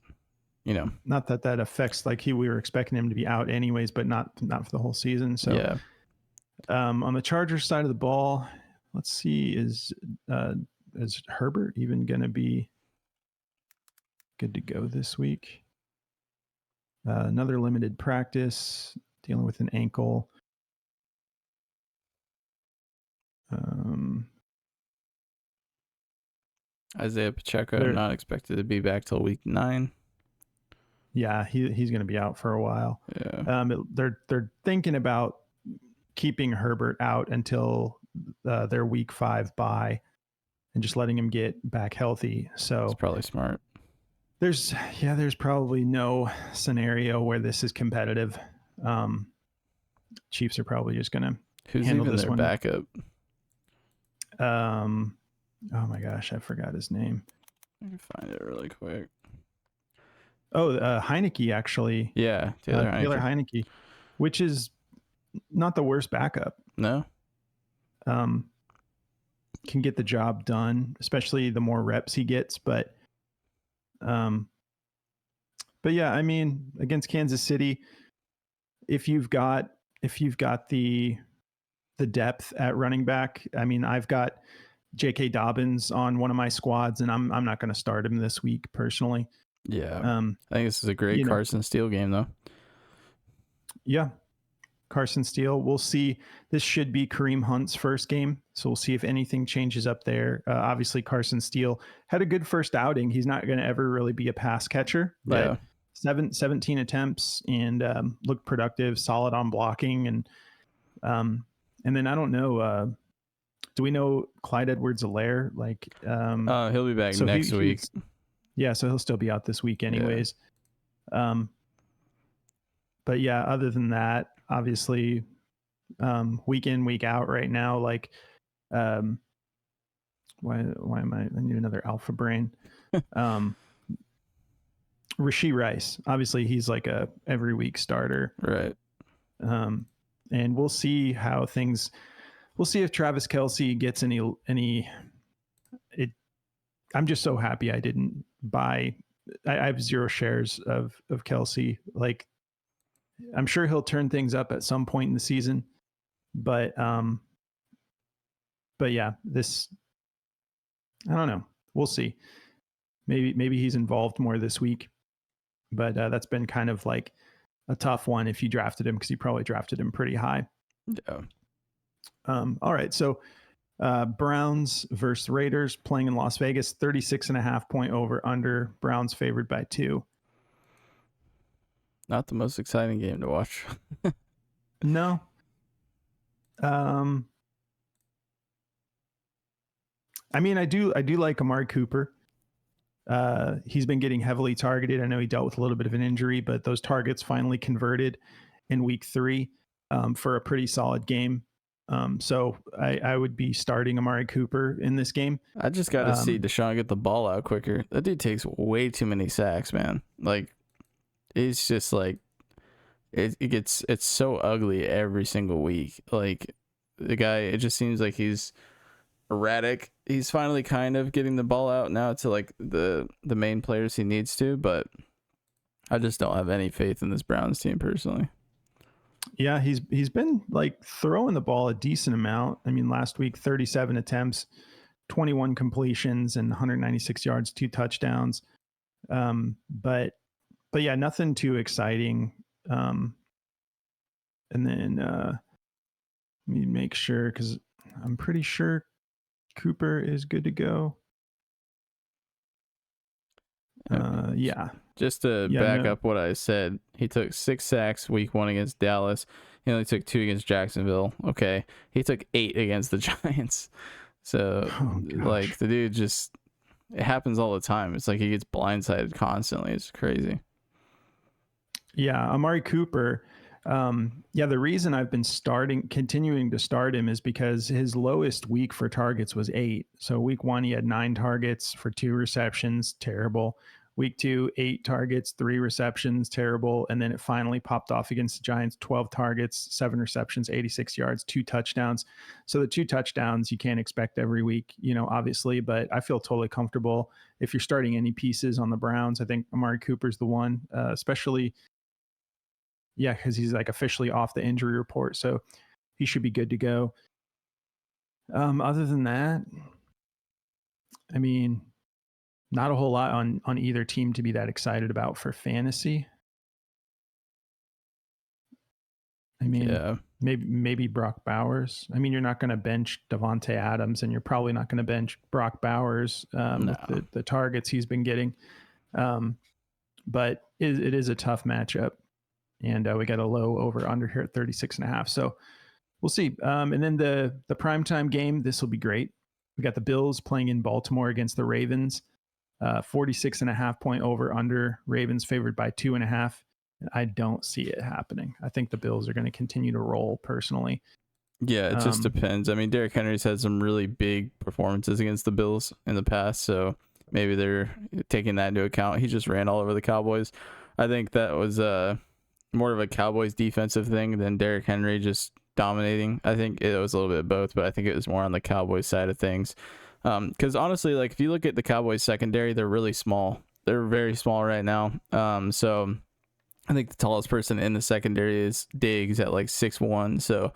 not that affects, like we were expecting him to be out anyways, but not for the whole season. So on the Chargers side of the ball, let's see, is Herbert even gonna be good to go this week? Another limited practice, dealing with an ankle. Isaiah Pacheco They're- not expected to be back till week 9. Yeah, he's going to be out for a while. Yeah. They're thinking about keeping Herbert out until their week 5 bye and just letting him get back healthy. So It's probably smart. there's probably no scenario where this is competitive. Chiefs are probably just going to Who's handle even this their one. backup? Oh my gosh, I forgot his name. I can find it really quick. Oh, Heineke, actually. Yeah, Taylor Heineke, which is not the worst backup. No? Can get the job done, especially the more reps he gets. But yeah, I mean, against Kansas City, if you've got the depth at running back, I mean, I've got J.K. Dobbins on one of my squads, and I'm not going to start him this week personally. Yeah. I think this is a great Carson Steele game, though. Yeah. Carson Steele. We'll see. This should be Kareem Hunt's first game, so we'll see if anything changes up there. Obviously, Carson Steele had a good first outing. He's not going to ever really be a pass catcher, but 17 attempts and looked productive, solid on blocking. And then I don't know, do we know Clyde Edwards-Helaire? Like, he'll be back next week. Yeah, so he'll still be out this week anyways. Yeah. But yeah, other than that, obviously, week in, week out right now, like, why am I need another alpha brain. Rashee Rice, obviously he's like a every week starter. Right. And we'll see how things, we'll see if Travis Kelce gets any, I'm just so happy I didn't buy, I have 0 shares of Kelce. Like, I'm sure he'll turn things up at some point in the season, but yeah, this, I don't know. We'll see. Maybe he's involved more this week, but that's been kind of like a tough one if you drafted him, because you probably drafted him pretty high. Yeah. All right. So Browns versus Raiders playing in Las Vegas, 36.5 point over under. Browns favored by 2. Not the most exciting game to watch. No. I mean, I do like Amari Cooper. He's been getting heavily targeted. I know he dealt with a little bit of an injury, but those targets finally converted in week 3 for a pretty solid game. So I would be starting Amari Cooper in this game. I just got to see Deshaun get the ball out quicker. That dude takes way too many sacks, man. Like, it's just like, it's so ugly every single week. Like, the guy, it just seems like he's erratic. He's finally kind of getting the ball out now to like the main players he needs to, but I just don't have any faith in this Browns team personally. Yeah, he's been like throwing the ball a decent amount. I mean, last week 37 attempts, 21 completions, and 196 yards, 2 touchdowns. But yeah, nothing too exciting. And then let me make sure, because I'm pretty sure Cooper is good to go. Yeah. Just to back up what I said, he took 6 sacks week 1 against Dallas. He only took 2 against Jacksonville. Okay. He took 8 against the Giants. So, like, the dude just, it happens all the time. It's like he gets blindsided constantly. It's crazy. Yeah. Amari Cooper. The reason I've been continuing to start him is because his lowest week for targets was 8. So week 1, he had 9 targets for 2 receptions. Terrible. Week 2, 8 targets, 3 receptions. Terrible. And then it finally popped off against the Giants, 12 targets, 7 receptions, 86 yards, 2 touchdowns. So the 2 touchdowns you can't expect every week, obviously, but I feel totally comfortable. If you're starting any pieces on the Browns, I think Amari Cooper's the one, especially, because he's like officially off the injury report. So he should be good to go. Other than that, I mean, not a whole lot on either team to be that excited about for fantasy. I mean, Yeah. maybe Brock Bowers. I mean, you're not going to bench Devontae Adams, and you're probably not going to bench Brock Bowers No. with the targets he's been getting. But it is a tough matchup, and we got a low over under here at 36.5. So we'll see. And then the primetime game, this will be great. We got the Bills playing in Baltimore against the Ravens. 46.5 point over under. Ravens favored by 2.5. I don't see it happening. I think the Bills are going to continue to roll personally. Yeah, it just depends. I mean, Derrick Henry's had some really big performances against the Bills in the past, so maybe they're taking that into account. He just ran all over the Cowboys. I think that was more of a Cowboys defensive thing than Derrick Henry just dominating. I think it was a little bit of both, but I think it was more on the Cowboys side of things. Because honestly, like if you look at the Cowboys secondary, they're really small. They're very small right now. So I think the tallest person in the secondary is Diggs at like 6'1". So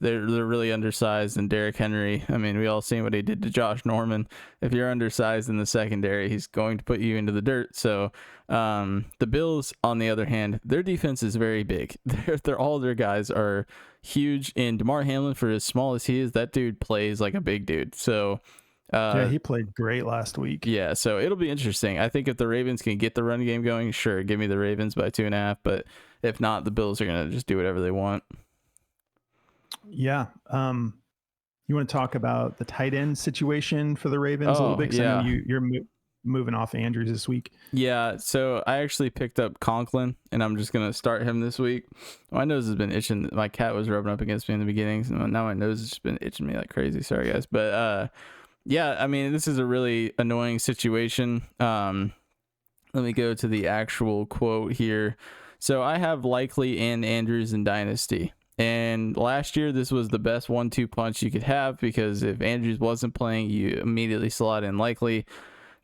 they're really undersized. And Derrick Henry, I mean, we all seen what he did to Josh Norman. If you're undersized in the secondary, he's going to put you into the dirt. So the Bills, on the other hand, their defense is very big. They're all their guys are huge. And DeMar Hamlin, for as small as he is, that dude plays like a big dude. So yeah, he played great last week. Yeah, so it'll be interesting. I think if the Ravens can get the run game going, sure, give me the Ravens by 2.5. But if not, the Bills are gonna just do whatever they want. Yeah. You want to talk about the tight end situation for the Ravens a little bit? Yeah. I know you're moving off Andrews this week. Yeah, so I actually picked up Conklin, and I'm just gonna start him this week. My nose has been itching. My cat was rubbing up against me in the beginning, so now my nose has just been itching me like crazy. Sorry, guys, but yeah, I mean, this is a really annoying situation. Let me go to the actual quote here. So I have Likely and Andrews in Dynasty. And last year, this was the best 1-2 punch you could have because if Andrews wasn't playing, you immediately slot in Likely.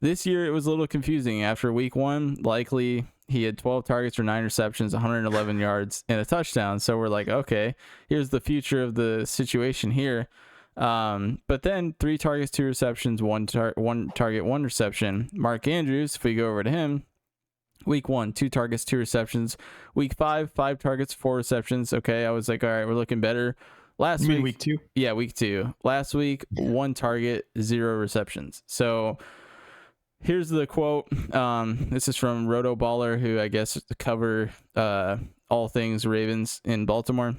This year, it was a little confusing. After week 1, Likely, he had 12 targets for 9 receptions, 111 yards, and a touchdown. So we're like, okay, here's the future of the situation here. But then 3 targets, 2 receptions, 1 target, 1 reception. Mark Andrews, if we go over to him, week 1, 2 targets, 2 receptions. Week 5, 5 targets, 4 receptions. Okay, I was like, all right, we're looking better. Last week, week 2? Yeah, week 2. Last week, 1 target, 0 receptions. So here's the quote. This is from Roto Baller, who I guess cover all things Ravens in Baltimore.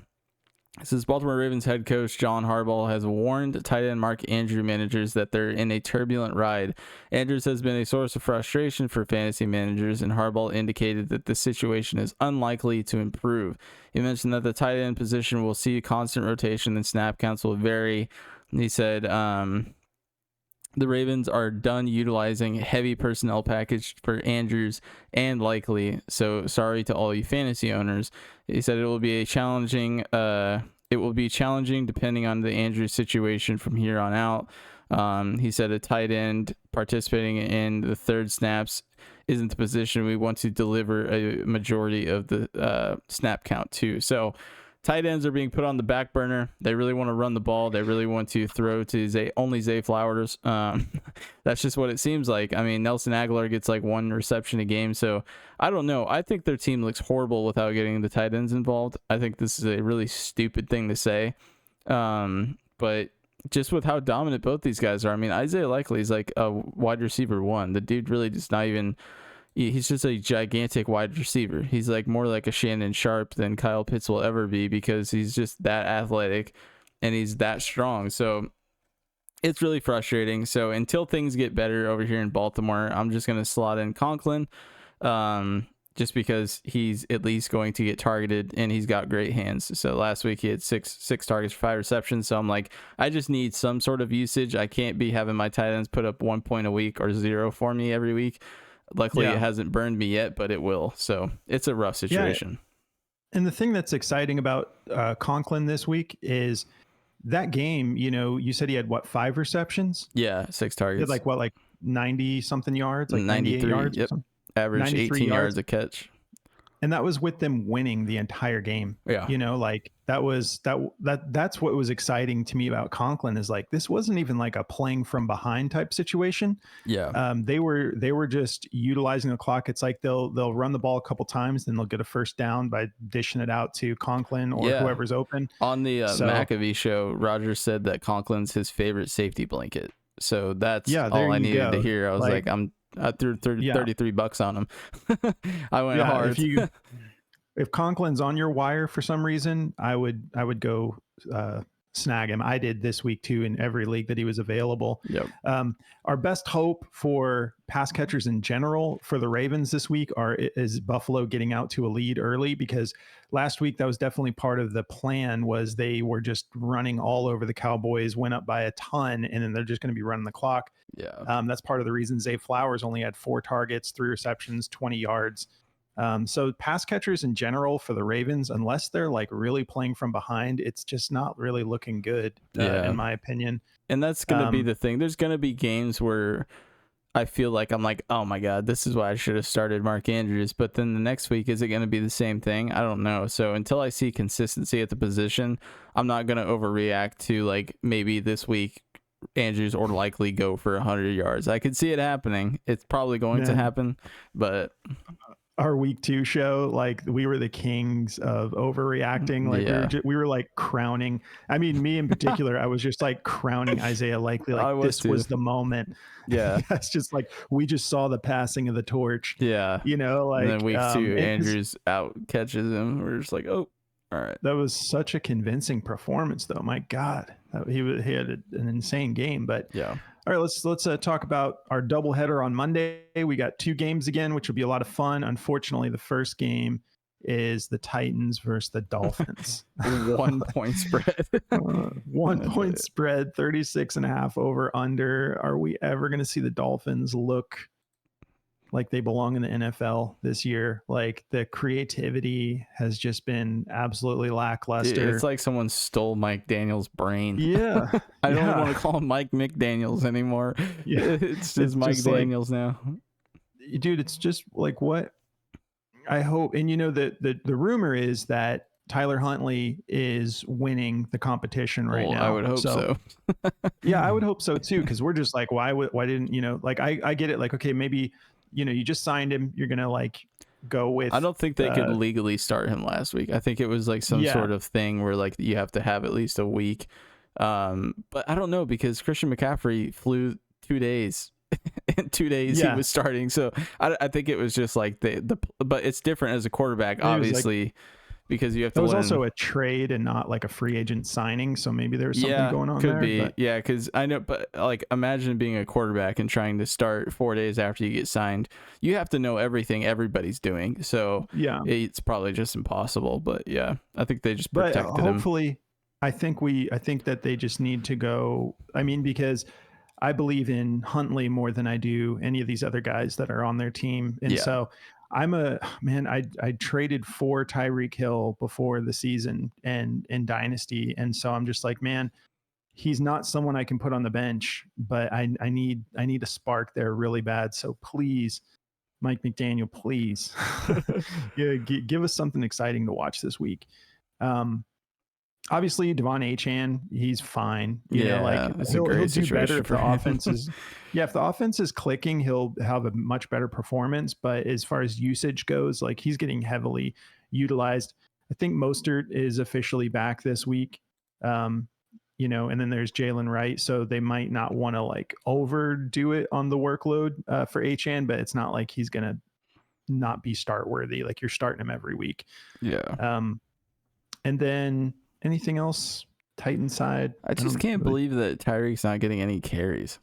It says Baltimore Ravens head coach John Harbaugh has warned tight end Mark Andrews managers that they're in a turbulent ride. Andrews has been a source of frustration for fantasy managers, and Harbaugh indicated that the situation is unlikely to improve. He mentioned that the tight end position will see constant rotation and snap counts will vary. He said the Ravens are done utilizing heavy personnel package for Andrews and Likely. So sorry to all you fantasy owners. He said it will be challenging depending on the Andrews situation from here on out. He said a tight end participating in the third snaps isn't the position we want to deliver a majority of the snap count to. So tight ends are being put on the back burner. They really want to run the ball. They really want to throw to only Zay Flowers. That's just what it seems like. I mean, Nelson Aguilar gets like 1 reception a game. So I don't know. I think their team looks horrible without getting the tight ends involved. I think this is a really stupid thing to say. But just with how dominant both these guys are, I mean, Isaiah Likely is like a wide receiver 1. The dude really just not even... He's just a gigantic wide receiver. He's like more like a Shannon Sharp than Kyle Pitts will ever be because he's just that athletic and he's that strong. So it's really frustrating. So until things get better over here in Baltimore, I'm just going to slot in Conklin just because he's at least going to get targeted and he's got great hands. So last week he had six targets for 5 receptions. So I'm like, I just need some sort of usage. I can't be having my tight ends put up 1 point a week or 0 for me every week. Luckily, It hasn't burned me yet, but it will. So it's a rough situation. Yeah. And the thing that's exciting about Conklin this week is that game, you said he had 5 receptions? Yeah, 6 targets. He had like 90 something yards, like 98 yards. Yep. Average 18 yards a catch. And that was with them winning the entire game. Yeah. You know, like that's what was exciting to me about Conklin is like, this wasn't even like a playing from behind type situation. Yeah. They were just utilizing the clock. It's like they'll run the ball a couple times, then they'll get a first down by dishing it out to Conklin or whoever's open. On the McAfee show, Roger said that Conklin's his favorite safety blanket. So that's all I needed to hear. I was like I threw $33 on him. I went hard. If Conklin's on your wire for some reason, I would go snag him. I did this week too in every league that he was available. Yep. Our best hope for pass catchers in general for the Ravens this week is Buffalo getting out to a lead early, because last week that was definitely part of the plan, was they were just running all over the Cowboys, went up by a ton, and then they're just going to be running the clock. Yeah. That's part of the reason Zay Flowers only had 4 targets, 3 receptions, 20 yards. So pass catchers in general for the Ravens, unless they're like really playing from behind, it's just not really looking good, in my opinion. And that's going to be the thing. There's going to be games where I feel like I'm like, oh my God, this is why I should have started Mark Andrews. But then the next week, is it going to be the same thing? I don't know. So until I see consistency at the position, I'm not going to overreact to like maybe this week Andrews or likely go for 100 yards. I could see it happening. It's probably going to happen, but our week 2 show, like we were the kings of overreacting. Like we were like crowning. I mean, me in particular, I was just like crowning Isaiah Likely. Like this was the moment. Yeah. That's just like, we just saw the passing of the torch. Yeah. You know, like, and then week 2, Andrews out catches him. We're just like, oh, all right. That was such a convincing performance though. My God, he had an insane game, but yeah. All right, let's talk about our doubleheader on Monday. We got 2 games again, which will be a lot of fun. Unfortunately, the first game is the Titans versus the Dolphins. 1 point spread. 1 point spread, 36.5 over under. Are we ever going to see the Dolphins look like they belong in the NFL this year? Like the creativity has just been absolutely lackluster. Dude, it's like someone stole Mike Daniels' brain. Yeah. I don't want to call him Mike McDaniels anymore. Yeah. It's just Mike Daniels now. Dude, it's just like what I hope. And you know, the rumor is that Tyler Huntley is winning the competition right now. I would hope so. Yeah, I would hope so too. Cause we're just like, why didn't, you know, like I get it. Like, okay, maybe, you know, you just signed him. You're going to like go with. I don't think they could legally start him last week. I think it was like some sort of thing where like you have to have at least a week. But I don't know, because Christian McCaffrey flew 2 days. In 2 days he was starting. So I think it was just like but it's different as a quarterback, obviously. Because you have to. It was also a trade and not like a free agent signing, so maybe there was something going on. Could be, yeah. Because I know, but like, imagine being a quarterback and trying to start 4 days after you get signed. You have to know everything everybody's doing, so yeah, it's probably just impossible. But yeah, I think they just protected him. Hopefully, I think that they just need to go. I mean, because I believe in Huntley more than I do any of these other guys that are on their team, and so. I traded for Tyreek Hill before the season and in Dynasty. And so I'm just like, man, he's not someone I can put on the bench, but I need a spark there really bad. So please, Mike McDaniel, please give us something exciting to watch this week. Obviously, Devon Achane, he's fine. You know, like he'll do better if the offense is. Yeah, if the offense is clicking, he'll have a much better performance. But as far as usage goes, like he's getting heavily utilized. I think Mostert is officially back this week. You know, and then there's Jalen Wright, so they might not want to like overdo it on the workload for Achane, but it's not like he's gonna not be start worthy. Like you're starting him every week. Yeah. And then. Anything else? Titan side? I just can't believe that Tyreek's not getting any carries.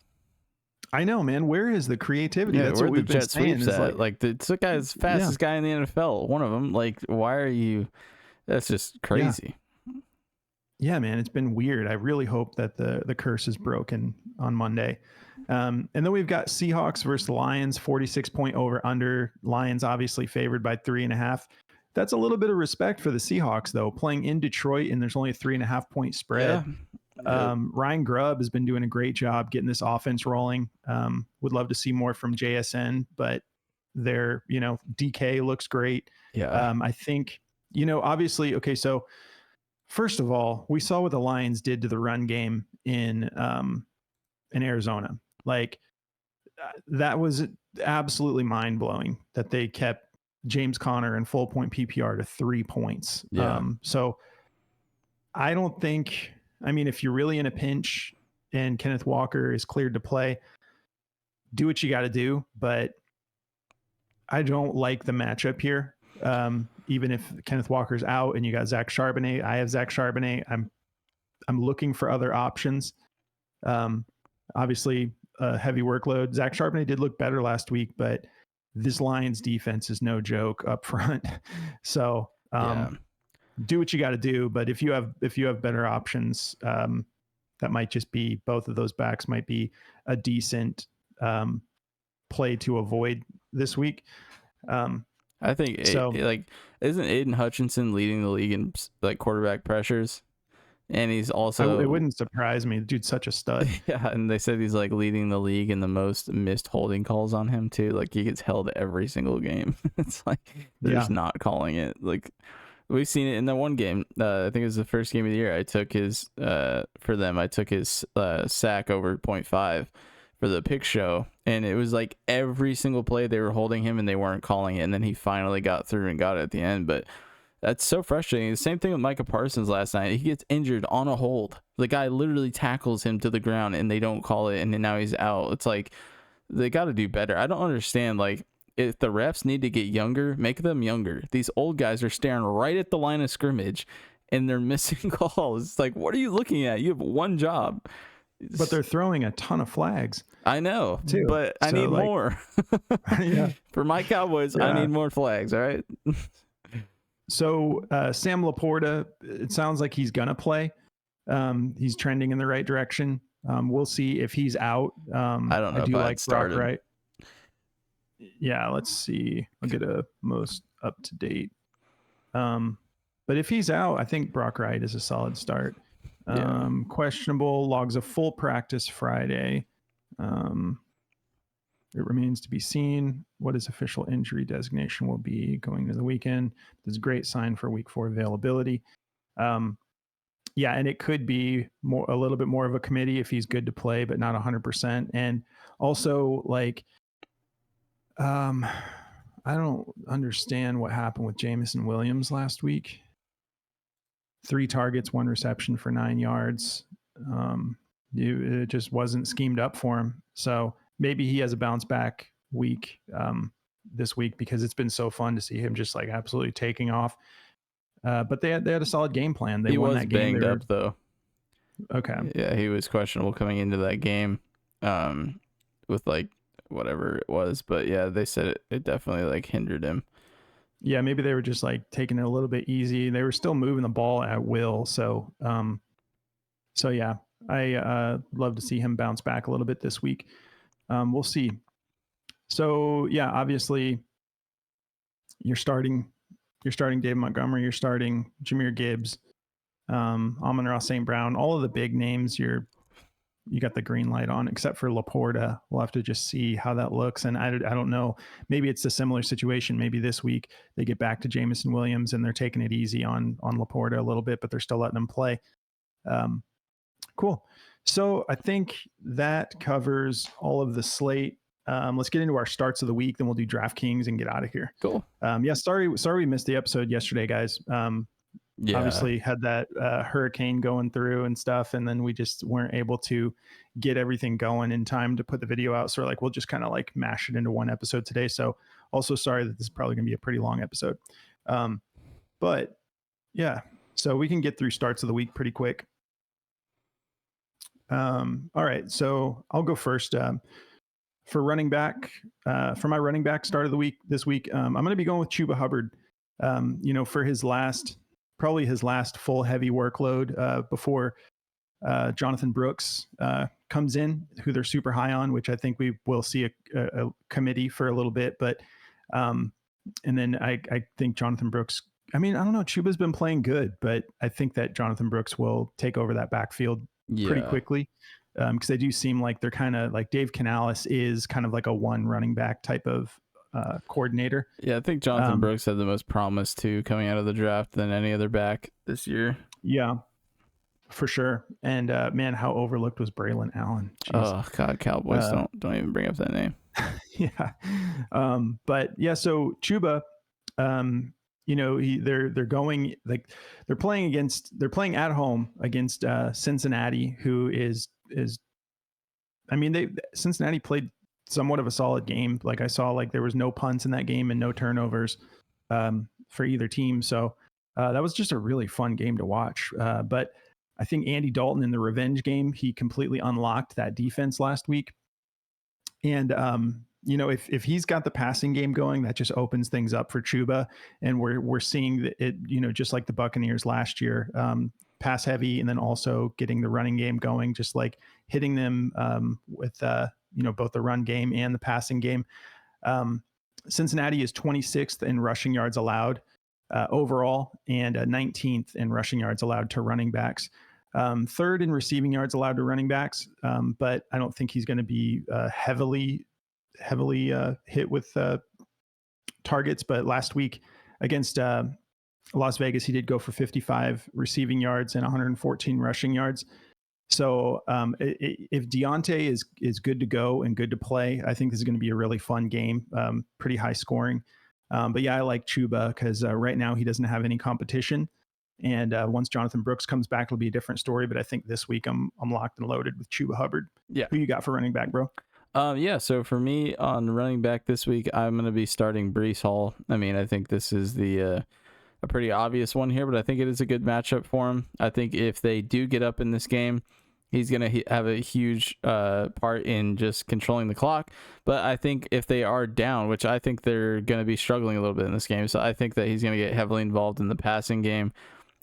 I know, man. Where is the creativity? Yeah, that's what we've been saying. Is like the guy's fastest guy in the NFL. One of them. Like, why are you? That's just crazy. Yeah, man. It's been weird. I really hope that the curse is broken on Monday. And then we've got Seahawks versus Lions, 46-point over under. Lions obviously favored by 3.5. That's a little bit of respect for the Seahawks, though, playing in Detroit, and there's only a 3.5 point spread. Yeah. Ryan Grubb has been doing a great job getting this offense rolling. Would love to see more from JSN, but Their, DK looks great. Yeah. I think, obviously, okay, so first of all, we saw what the Lions did to the run game in Arizona. Like, that was absolutely mind blowing that they kept James Conner in full point PPR to 3 points. Yeah. So I don't think, if you're really in a pinch and Kenneth Walker is cleared to play, do what you got to do. But I don't like the matchup here. Even if Kenneth Walker's out and you got Zach Charbonnet, I have Zach Charbonnet. I'm looking for other options. Obviously, a heavy workload. Zach Charbonnet did look better last week, but this Lions defense is no joke up front. So do what you got to do. But if you have better options, that might just be both of those backs might be a decent play to avoid this week. I think isn't Aiden Hutchinson leading the league in like quarterback pressures? And he's also, it wouldn't surprise me. The dude's such a stud. Yeah, and they said he's like leading the league in the most missed holding calls on him too. Like he gets held every single game. It's like they're just not calling it. Like we've seen it in that one game. I think it was the first game of the year. I took his sack over 0.5 for the pick show, and it was like every single play they were holding him and they weren't calling it, and then he finally got through and got it at the end. But that's so frustrating. The same thing with Micah Parsons last night. He gets injured on a hold. The guy literally tackles him to the ground and they don't call it, and then now he's out. It's like they got to do better. I don't understand. Like, if the refs need to get younger, make them younger. These old guys are staring right at the line of scrimmage and they're missing calls. It's like, what are you looking at? You have one job. But they're throwing a ton of flags. I know, too. But I need more. Yeah. For my Cowboys, I need more flags. All right. So Sam Laporta, it sounds like he's gonna play. He's trending in the right direction. We'll see if he's out. I don't know. I do like Brock started. Wright. Yeah, let's see. I'll get a most up to date. But if he's out, I think Brock Wright is a solid start. Questionable, logs a full practice Friday. It remains to be seen what his official injury designation will be going into the weekend. This is a great sign for week 4 availability. And it could be a little bit more of a committee if he's good to play, but not 100%. And also, like, I don't understand what happened with Jameson Williams last week. 3 targets, 1 reception for 9 yards. It just wasn't schemed up for him. So maybe he has a bounce back week this week, because it's been so fun to see him just like absolutely taking off. But they had a solid game plan. They won that game. He was banged up though. Okay. Yeah, he was questionable coming into that game with like whatever it was. But yeah, they said it definitely like hindered him. Yeah, maybe they were just like taking it a little bit easy. They were still moving the ball at will. So yeah, I love to see him bounce back a little bit this week. We'll see. So yeah, obviously you're starting David Montgomery, you're starting Jahmyr Gibbs, Amon-Ra St. Brown, all of the big names you got the green light on, except for Laporta. We'll have to just see how that looks. And I don't know, maybe it's a similar situation. Maybe this week they get back to Jameson Williams and they're taking it easy on Laporta a little bit, but they're still letting him play. Cool. So I think that covers all of the slate. Let's get into our starts of the week, then we'll do DraftKings and get out of here. Cool. Sorry we missed the episode yesterday, guys. Obviously had that hurricane going through and stuff, and then we just weren't able to get everything going in time to put the video out. So we're like, we'll just kind of like mash it into one episode today. So also sorry that this is probably gonna be a pretty long episode. But yeah, so we can get through starts of the week pretty quick. All right, so I'll go first. For running back, for my running back start of the week this week, I'm going to be going with Chuba Hubbard. For his last full heavy workload before Jonathan Brooks comes in, who they're super high on, which I think we will see a committee for a little bit. But and then I think Jonathan Brooks. I mean, I don't know. Chuba's been playing good, but I think that Jonathan Brooks will take over that backfield pretty quickly, because they do seem like they're kind of like Dave Canales is kind of like a one running back type of coordinator. Yeah, I think Jonathan Brooks had the most promise too coming out of the draft than any other back this year. Yeah, for sure. And man, how overlooked was Braylon Allen? Jeez. Oh God, Cowboys don't even bring up that name. Yeah, but yeah. So Chuba, they're going like they're playing at home against Cincinnati, who is Cincinnati played somewhat of a solid game. Like I saw, like there was no punts in that game and no turnovers for either team. So that was just a really fun game to watch. But I think Andy Dalton in the revenge game, he completely unlocked that defense last week. And if he's got the passing game going, that just opens things up for Chuba. And we're seeing it, just like the Buccaneers last year, pass heavy, and then also getting the running game going, just like hitting them with both the run game and the passing game. Cincinnati is 26th in rushing yards allowed overall, and 19th in rushing yards allowed to running backs. Third in receiving yards allowed to running backs, but I don't think he's going to be heavily hit with targets. But last week against Las Vegas, he did go for 55 receiving yards and 114 rushing yards. So if Deontay is good to go and good to play, I think this is going to be a really fun game, pretty high scoring. But yeah, I like Chuba because right now he doesn't have any competition. And once Jonathan Brooks comes back, it'll be a different story. But I think this week I'm locked and loaded with Chuba Hubbard. Yeah. Who you got for running back, bro? Yeah, so for me on running back this week, I'm going to be starting Breece Hall. I mean, I think this is a pretty obvious one here, but I think it is a good matchup for him. I think if they do get up in this game, he's going to have a huge part in just controlling the clock. But I think if they are down, which I think they're going to be struggling a little bit in this game, so I think that he's going to get heavily involved in the passing game.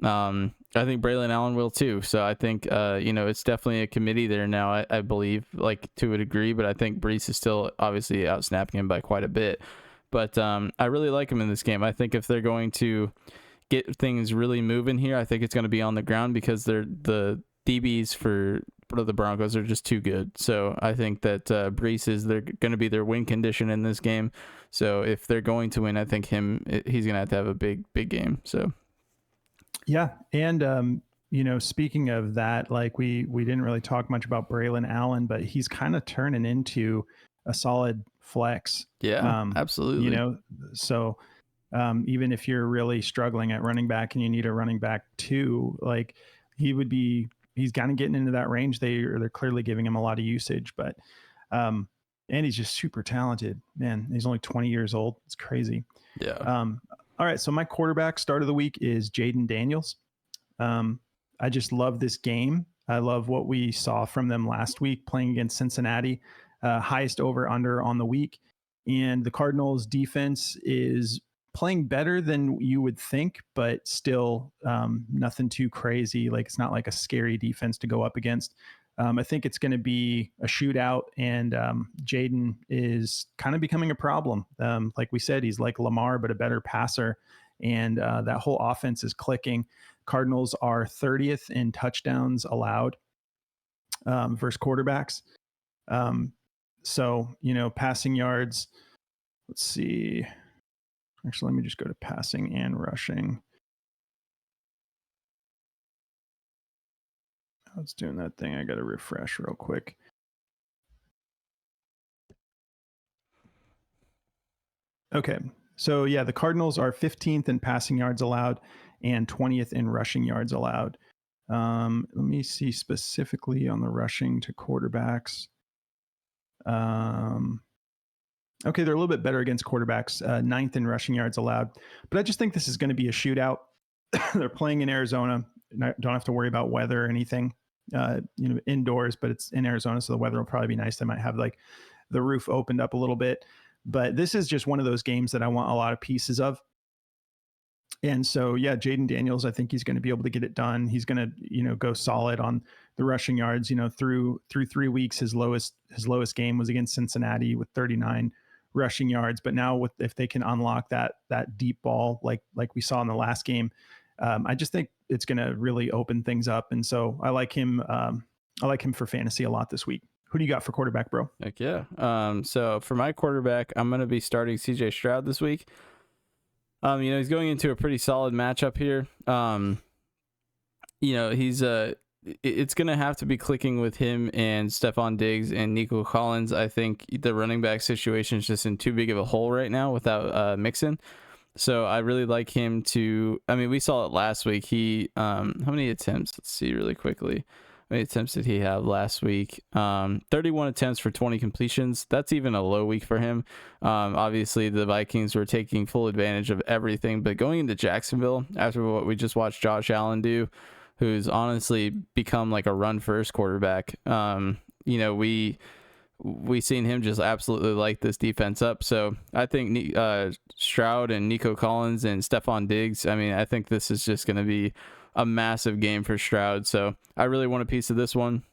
I think Braylon Allen will too. So I think, it's definitely a committee there now, I believe, like to a degree, but I think Breece is still obviously outsnapping him by quite a bit. But I really like him in this game. I think if they're going to get things really moving here, I think it's going to be on the ground because the DBs for the Broncos are just too good. So I think that Breece they're going to be their win condition in this game. So if they're going to win, I think he's going to have a big game. So. Yeah. And, speaking of that, like we didn't really talk much about Braylon Allen, but he's kind of turning into a solid flex. Yeah, absolutely. So even if you're really struggling at running back and you need a running back too, like he's kind of getting into that range. They're clearly giving him a lot of usage, but and he's just super talented, man. He's only 20 years old. It's crazy. Yeah. All right, so my quarterback start of the week is Jaden Daniels. I just love this game. I love what we saw from them last week playing against Cincinnati, highest over/under on the week. And the Cardinals defense is playing better than you would think, but still nothing too crazy. Like it's not like a scary defense to go up against. I think it's going to be a shootout, and Jaden is kind of becoming a problem. Like we said, he's like Lamar, but a better passer, and that whole offense is clicking. Cardinals are 30th in touchdowns allowed versus quarterbacks. So, passing yards, let's see. Actually, let me just go to passing and rushing. It's doing that thing. I got to refresh real quick. Okay. So yeah, the Cardinals are 15th in passing yards allowed and 20th in rushing yards allowed. Let me see specifically on the rushing to quarterbacks. Okay, they're a little bit better against quarterbacks, 9th in rushing yards allowed. But I just think this is going to be a shootout. They're playing in Arizona. Don't have to worry about weather or anything. Indoors, but it's in Arizona, so the weather will probably be nice. They might have like the roof opened up a little bit, but this is just one of those games that I want a lot of pieces of. And so, yeah, Jaden Daniels, I think he's going to be able to get it done. He's going to, go solid on the rushing yards. Through 3 weeks, his lowest game was against Cincinnati with 39 rushing yards. But now if they can unlock that deep ball like we saw in the last game, I just think it's going to really open things up. And so I like him. I like him for fantasy a lot this week. Who do you got for quarterback, bro? Heck yeah. So for my quarterback, I'm going to be starting CJ Stroud this week. He's going into a pretty solid matchup here. He's it's going to have to be clicking with him and Stephon Diggs and Nico Collins. I think the running back situation is just in too big of a hole right now without Mixon. So I really like him to, we saw it last week. He, how many attempts? Let's see really quickly. How many attempts did he have last week? 31 attempts for 20 completions. That's even a low week for him. Obviously, the Vikings were taking full advantage of everything. But going into Jacksonville, after what we just watched Josh Allen do, who's honestly become like a run-first quarterback, we seen him just absolutely light this defense up. So I think Stroud and Nico Collins and Stephon Diggs, I think this is just going to be a massive game for Stroud. So I really want a piece of this one.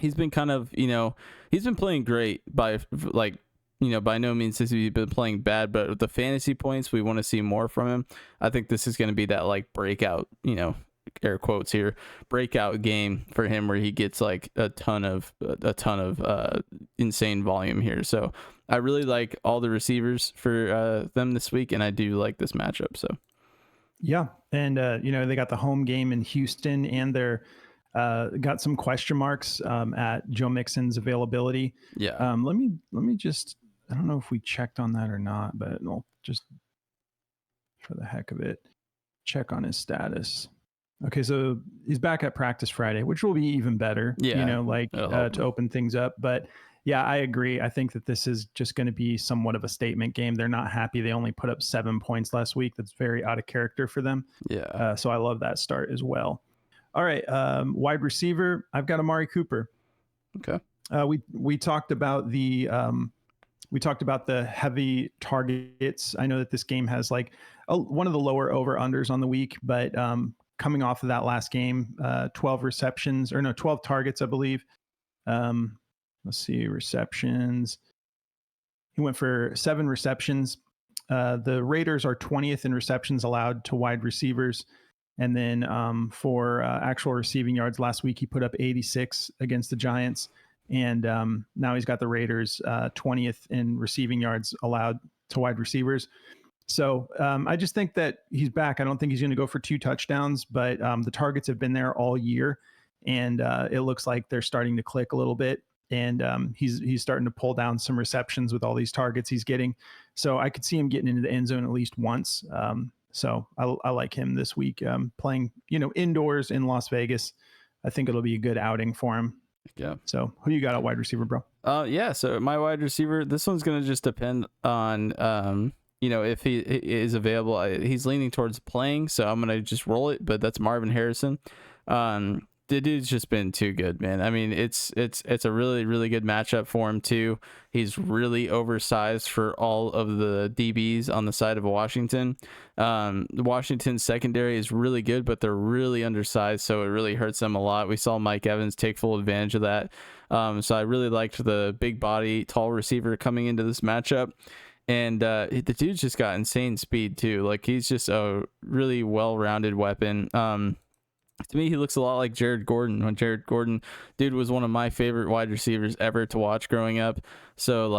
He's been kind of, he's been playing great by no means has he been playing bad, but with the fantasy points, we want to see more from him. I think this is going to be that like breakout, air quotes here, breakout game for him where he gets like a ton of insane volume here. So I really like all the receivers for them this week, and I do like this matchup. So yeah, and they got the home game in Houston, and they're got some question marks at Joe Mixon's availability. Yeah. Let me just, I don't know if we checked on that or not, but I'll just for the heck of it check on his status. Okay, so he's back at practice Friday, which will be even better, yeah, to open things up. But yeah, I agree. I think that this is just going to be somewhat of a statement game. They're not happy. They only put up 7 points last week. That's very out of character for them. Yeah. So I love that start as well. All right, wide receiver, I've got Amari Cooper. Okay. We talked about the heavy targets. I know that this game has like one of the lower over unders on the week, but coming off of that last game, 12 targets, I believe. Let's see, receptions. He went for 7 receptions. The Raiders are 20th in receptions allowed to wide receivers. And then for actual receiving yards last week, he put up 86 against the Giants. And now he's got the Raiders 20th in receiving yards allowed to wide receivers. So I just think that he's back. I don't think he's going to go for 2 touchdowns, but the targets have been there all year. And it looks like they're starting to click a little bit. And he's starting to pull down some receptions with all these targets he's getting. So I could see him getting into the end zone at least once. So I like him this week playing, indoors in Las Vegas. I think it'll be a good outing for him. Yeah. So who you got at wide receiver, bro? So my wide receiver, this one's going to just depend on, if he is available. He's leaning towards playing, so I'm going to just roll it, but that's Marvin Harrison. The dude's just been too good, man. It's a really, really good matchup for him too. He's really oversized for all of the DBs on the side of Washington. Washington's secondary is really good, but they're really undersized, so it really hurts them a lot. We saw Mike Evans take full advantage of that. So I really liked the big body, tall receiver coming into this matchup. And the dude's just got insane speed too. Like he's just a really well-rounded weapon. To me, he looks a lot like Jared Gordon. When Jared Gordon, dude, was one of my favorite wide receivers ever to watch growing up. So,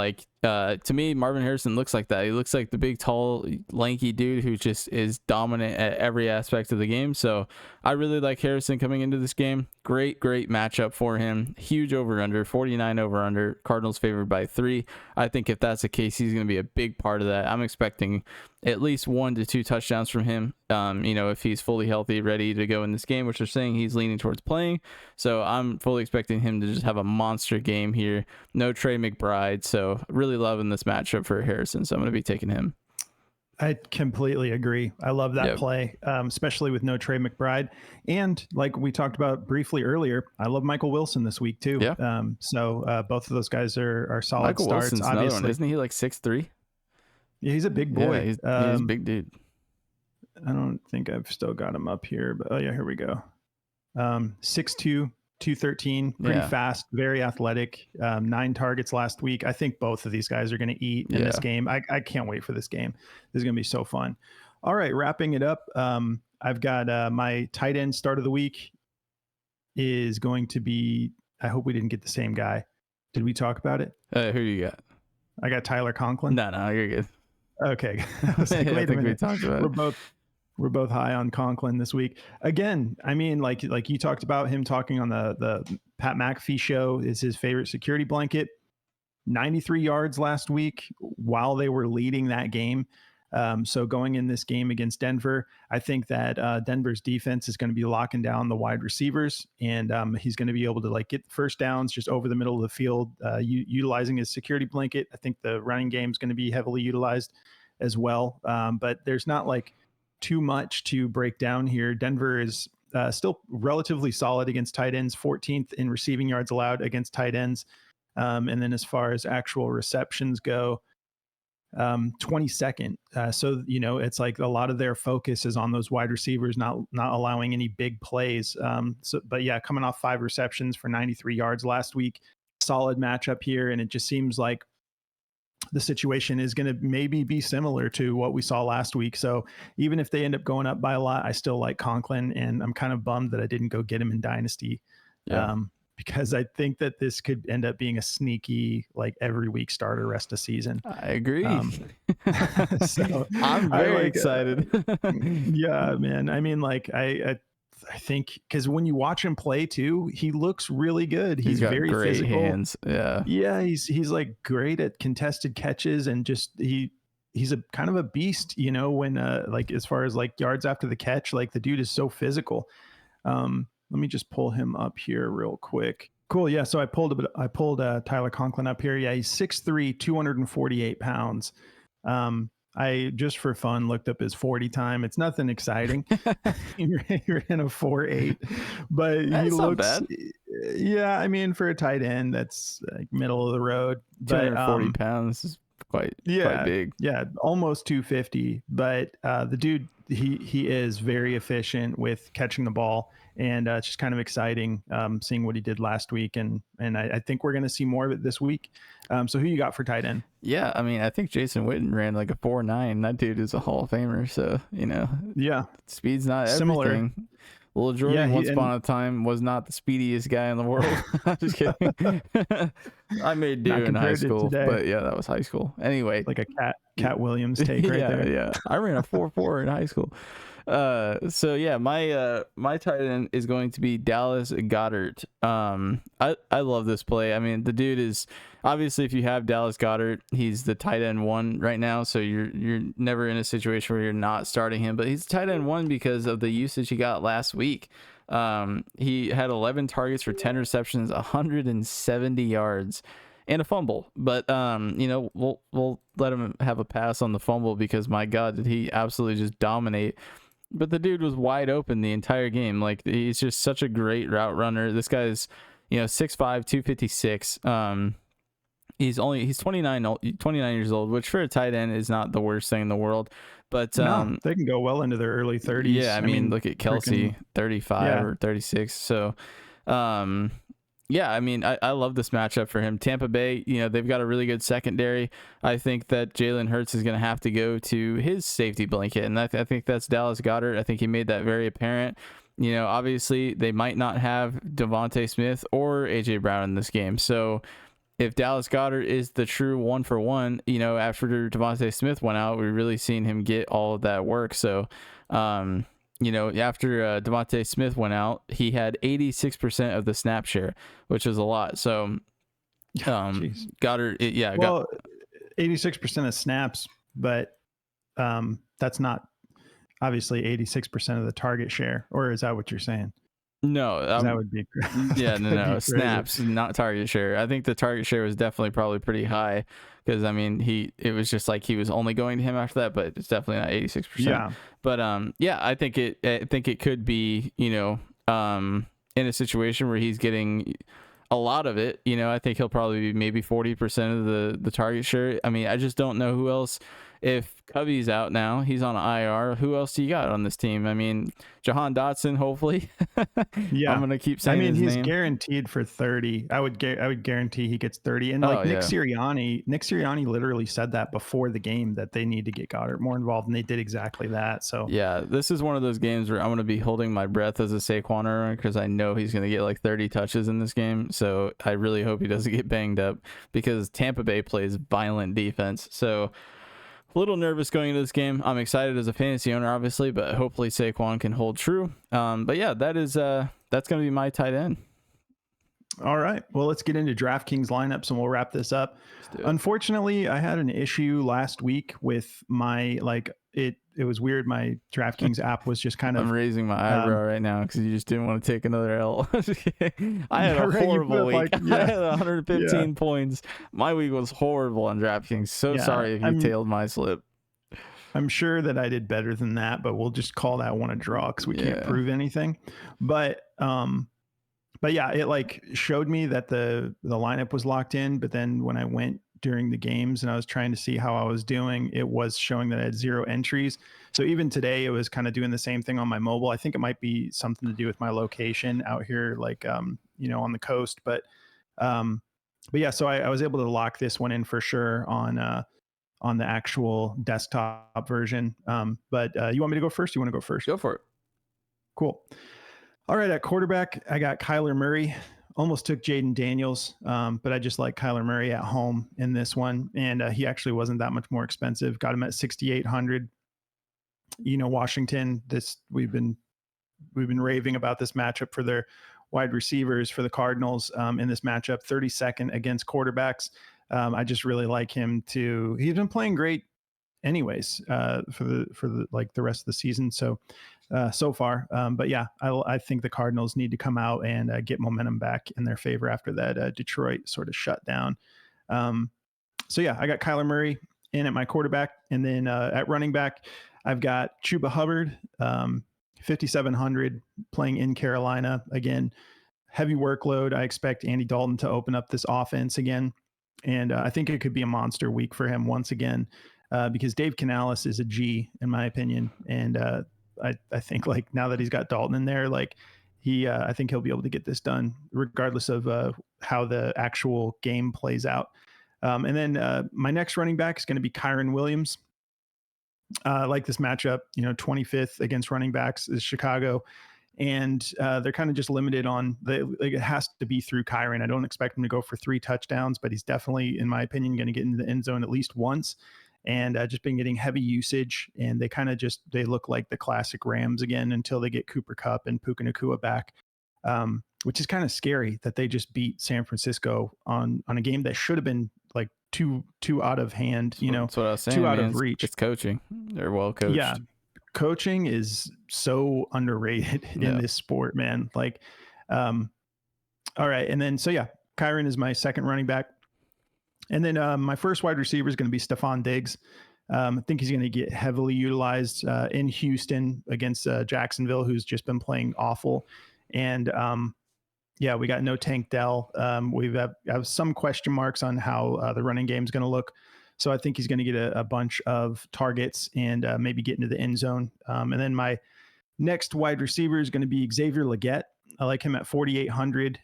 to me, Marvin Harrison looks like that. He looks like the big, tall, lanky dude who just is dominant at every aspect of the game. So, I really like Harrison coming into this game. Great matchup for him. Huge over-under, 49 over-under. Cardinals favored by 3. I think if that's the case, he's going to be a big part of that. I'm expecting at least 1 to 2 touchdowns from him. If he's fully healthy, ready to go in this game, which they're saying he's leaning towards playing. So I'm fully expecting him to just have a monster game here. No Trey McBride. So really loving this matchup for Harrison. So I'm going to be taking him. I completely agree. I love that play, especially with no Trey McBride. And like we talked about briefly earlier, I love Michael Wilson this week too. Yeah. So both of those guys are solid Michael starts. Wilson's obviously. Another one. Isn't he like 6'3"? Yeah, he's a big boy. Yeah, he's a big dude. I don't think I've still got him up here, but oh yeah, here we go. 6'2", 213, pretty fast, very athletic. 9 targets last week. I think both of these guys are going to eat in this game. I can't wait for this game. This is going to be so fun. All right, wrapping it up. I've got my tight end start of the week is going to be, I hope we didn't get the same guy. Did we talk about it? Who you got? I got Tyler Conklin. No, you're good. Okay. I was like, wait a minute. We talked about we're both high on Conklin this week. Again, I mean, like you talked about him talking on the Pat McAfee show is his favorite security blanket. 93 yards last week while they were leading that game. So going in this game against Denver, I think that Denver's defense is going to be locking down the wide receivers, and he's going to be able to like get first downs just over the middle of the field, utilizing his security blanket. I think the running game is going to be heavily utilized as well. But there's not like too much to break down here. Denver is still relatively solid against tight ends, 14th in receiving yards allowed against tight ends. And then as far as actual receptions go, 22nd. So, you know, it's like a lot of their focus is on those wide receivers, not allowing any big plays. But yeah, coming off 5 receptions for 93 yards last week, solid matchup here. And it just seems like the situation is going to maybe be similar to what we saw last week. So even if they end up going up by a lot, I still like Conklin, and I'm kind of bummed that I didn't go get him in Dynasty. Yeah. Because I think that this could end up being a sneaky, like every week starter rest of season. I agree. So I'm very excited. Yeah, man. I mean, like I think because when you watch him play too, he looks really good. He's got very great physical. Hands. Yeah. Yeah. He's like great at contested catches, and just he's a kind of a beast, you know, when like as far as like yards after the catch, like the dude is so physical. Let me just pull him up here real quick. Cool. Yeah. So I pulled Tyler Conklin up here. Yeah. He's 6'3", 248 pounds. I just for fun looked up his 40 time. It's nothing exciting. You're in a 4.8, but that's he looks not bad. Yeah. I mean, for a tight end, that's like middle of the road. 240 pounds is quite big. Yeah. Almost 250. But the dude, he is very efficient with catching the ball. And it's just kind of exciting seeing what he did last week. And I think we're going to see more of it this week. So who you got for tight end? Yeah, I mean, I think Jason Witten ran like a 4.9. That dude is a Hall of Famer. So, you know, yeah, speed's not similar. Everything. Little Jordan once upon a time was not the speediest guy in the world. I'm just kidding. I made do in high school, but yeah, that was high school. Anyway, like a Cat Williams take right there. Yeah, I ran a 4.4 in high school. So yeah, my tight end is going to be Dallas Goedert. I love this play. I mean, the dude is obviously, if you have Dallas Goedert, he's the tight end 1 right now. So you're never in a situation where you're not starting him, but he's tight end 1 because of the usage he got last week. He had 11 targets for 10 receptions, 170 yards. And a fumble, but you know, we'll let him have a pass on the fumble because my God, did he absolutely just dominate. But the dude was wide open the entire game. Like, he's just such a great route runner. This guy's, you know, 6'5", 256. He's 29 years old, which for a tight end is not the worst thing in the world. But no, they can go well into their early 30s. Yeah, I mean, look at Kelsey, 35 or 36. So yeah, I mean, I love this matchup for him. Tampa Bay, you know, they've got a really good secondary. I think that Jalen Hurts is going to have to go to his safety blanket, and I think that's Dallas Goedert. I think he made that very apparent. You know, obviously, they might not have Devontae Smith or A.J. Brown in this game. So if Dallas Goedert is the true 1-for-1, you know, after Devontae Smith went out, we really seen him get all of that work. So, you know, after Devontae Smith went out, he had 86% of the snap share, which is a lot. So, Goddard, 86% of snaps, but that's not obviously 86% of the target share, or is that what you're saying? No, that would be no snaps, not target share. I think the target share was definitely probably pretty high because I mean it was just like he was only going to him after that, but it's definitely not 86%. Yeah, but I think it could be, you know, in a situation where he's getting a lot of it. You know, I think he'll probably be maybe 40% of the target share. I mean, I just don't know who else if Cubby's out now, he's on IR. Who else do you got on this team? I mean, Jahan Dotson, hopefully. Yeah. I'm gonna keep saying his he's name. guaranteed for 30. I would guarantee he gets 30. And Oh, Nick yeah. Sirianni literally said that before the game that they need to get Goddard more involved, and they did exactly that. So Yeah, this is one of those games where I'm going to be holding my breath as a Saquon owner because I know he's going to get like 30 touches in this game. So I really hope he doesn't get banged up because Tampa Bay plays violent defense. So a little nervous going into this game. I'm excited as a fantasy owner, obviously, but hopefully Saquon can hold true. But yeah, that's going to be my tight end. All right. Well, let's get into DraftKings lineups and we'll wrap this up. Unfortunately, I had an issue last week with my it was weird. My DraftKings app was just kind of. I'm raising my eyebrow right now because you just didn't want to take another L. I had a horrible week. I had 115 points. My week was horrible on DraftKings. Sorry if you tailed my slip. I'm sure that I did better than that, but we'll just call that one a draw because we can't prove anything. But yeah, it showed me that the lineup was locked in. But then when I went during the games and I was trying to see how I was doing, it was showing that I had 0 entries. So even today, it was kind of doing the same thing on my mobile. I think it might be something to do with my location out here, on the coast. But yeah, so I was able to lock this one in for sure on the actual desktop version. But you want me to go first? You want to go first? Go for it. Cool. All right, at quarterback, I got Kyler Murray. Almost took Jaden Daniels, but I just like Kyler Murray at home in this one, and he actually wasn't that much more expensive. Got him at 6,800. Washington. We've been raving about this matchup for their wide receivers for the Cardinals in this matchup. 32nd against quarterbacks. I just really like him too. He's been playing great, anyways, for the rest of the season. So far. But yeah, I think the Cardinals need to come out and get momentum back in their favor after that Detroit sort of shut down. So yeah, I got Kyler Murray in at my quarterback. And then at running back, I've got Chuba Hubbard, 5,700 playing in Carolina. Again, heavy workload. I expect Andy Dalton to open up this offense again. And I think it could be a monster week for him once again because Dave Canales is a G, in my opinion. And I think now that he's got Dalton in there, I think he'll be able to get this done regardless of how the actual game plays out. And then my next running back is going to be Kyron Williams. I like this matchup, 25th against running backs is Chicago. And they're kind of just limited on it has to be through Kyron. I don't expect him to go for 3 touchdowns, but he's definitely, in my opinion, going to get into the end zone at least once. And just been getting heavy usage, and they look like the classic Rams again until they get Cooper Kupp and Puka Nacua back, which is kind of scary that they just beat San Francisco on a game that should have been too out of hand, That's what I was saying, too out of reach. It's coaching. They're well coached. Yeah, coaching is so underrated in this sport, man. All right, and then Kyron is my second running back. And then my first wide receiver is going to be Stephon Diggs. I think he's going to get heavily utilized in Houston against Jacksonville, who's just been playing awful. And we got no Tank Dell. We have some question marks on how the running game is going to look. So I think he's going to get a bunch of targets and maybe get into the end zone. And then my next wide receiver is going to be Xavier Legette. I like him at 4,800.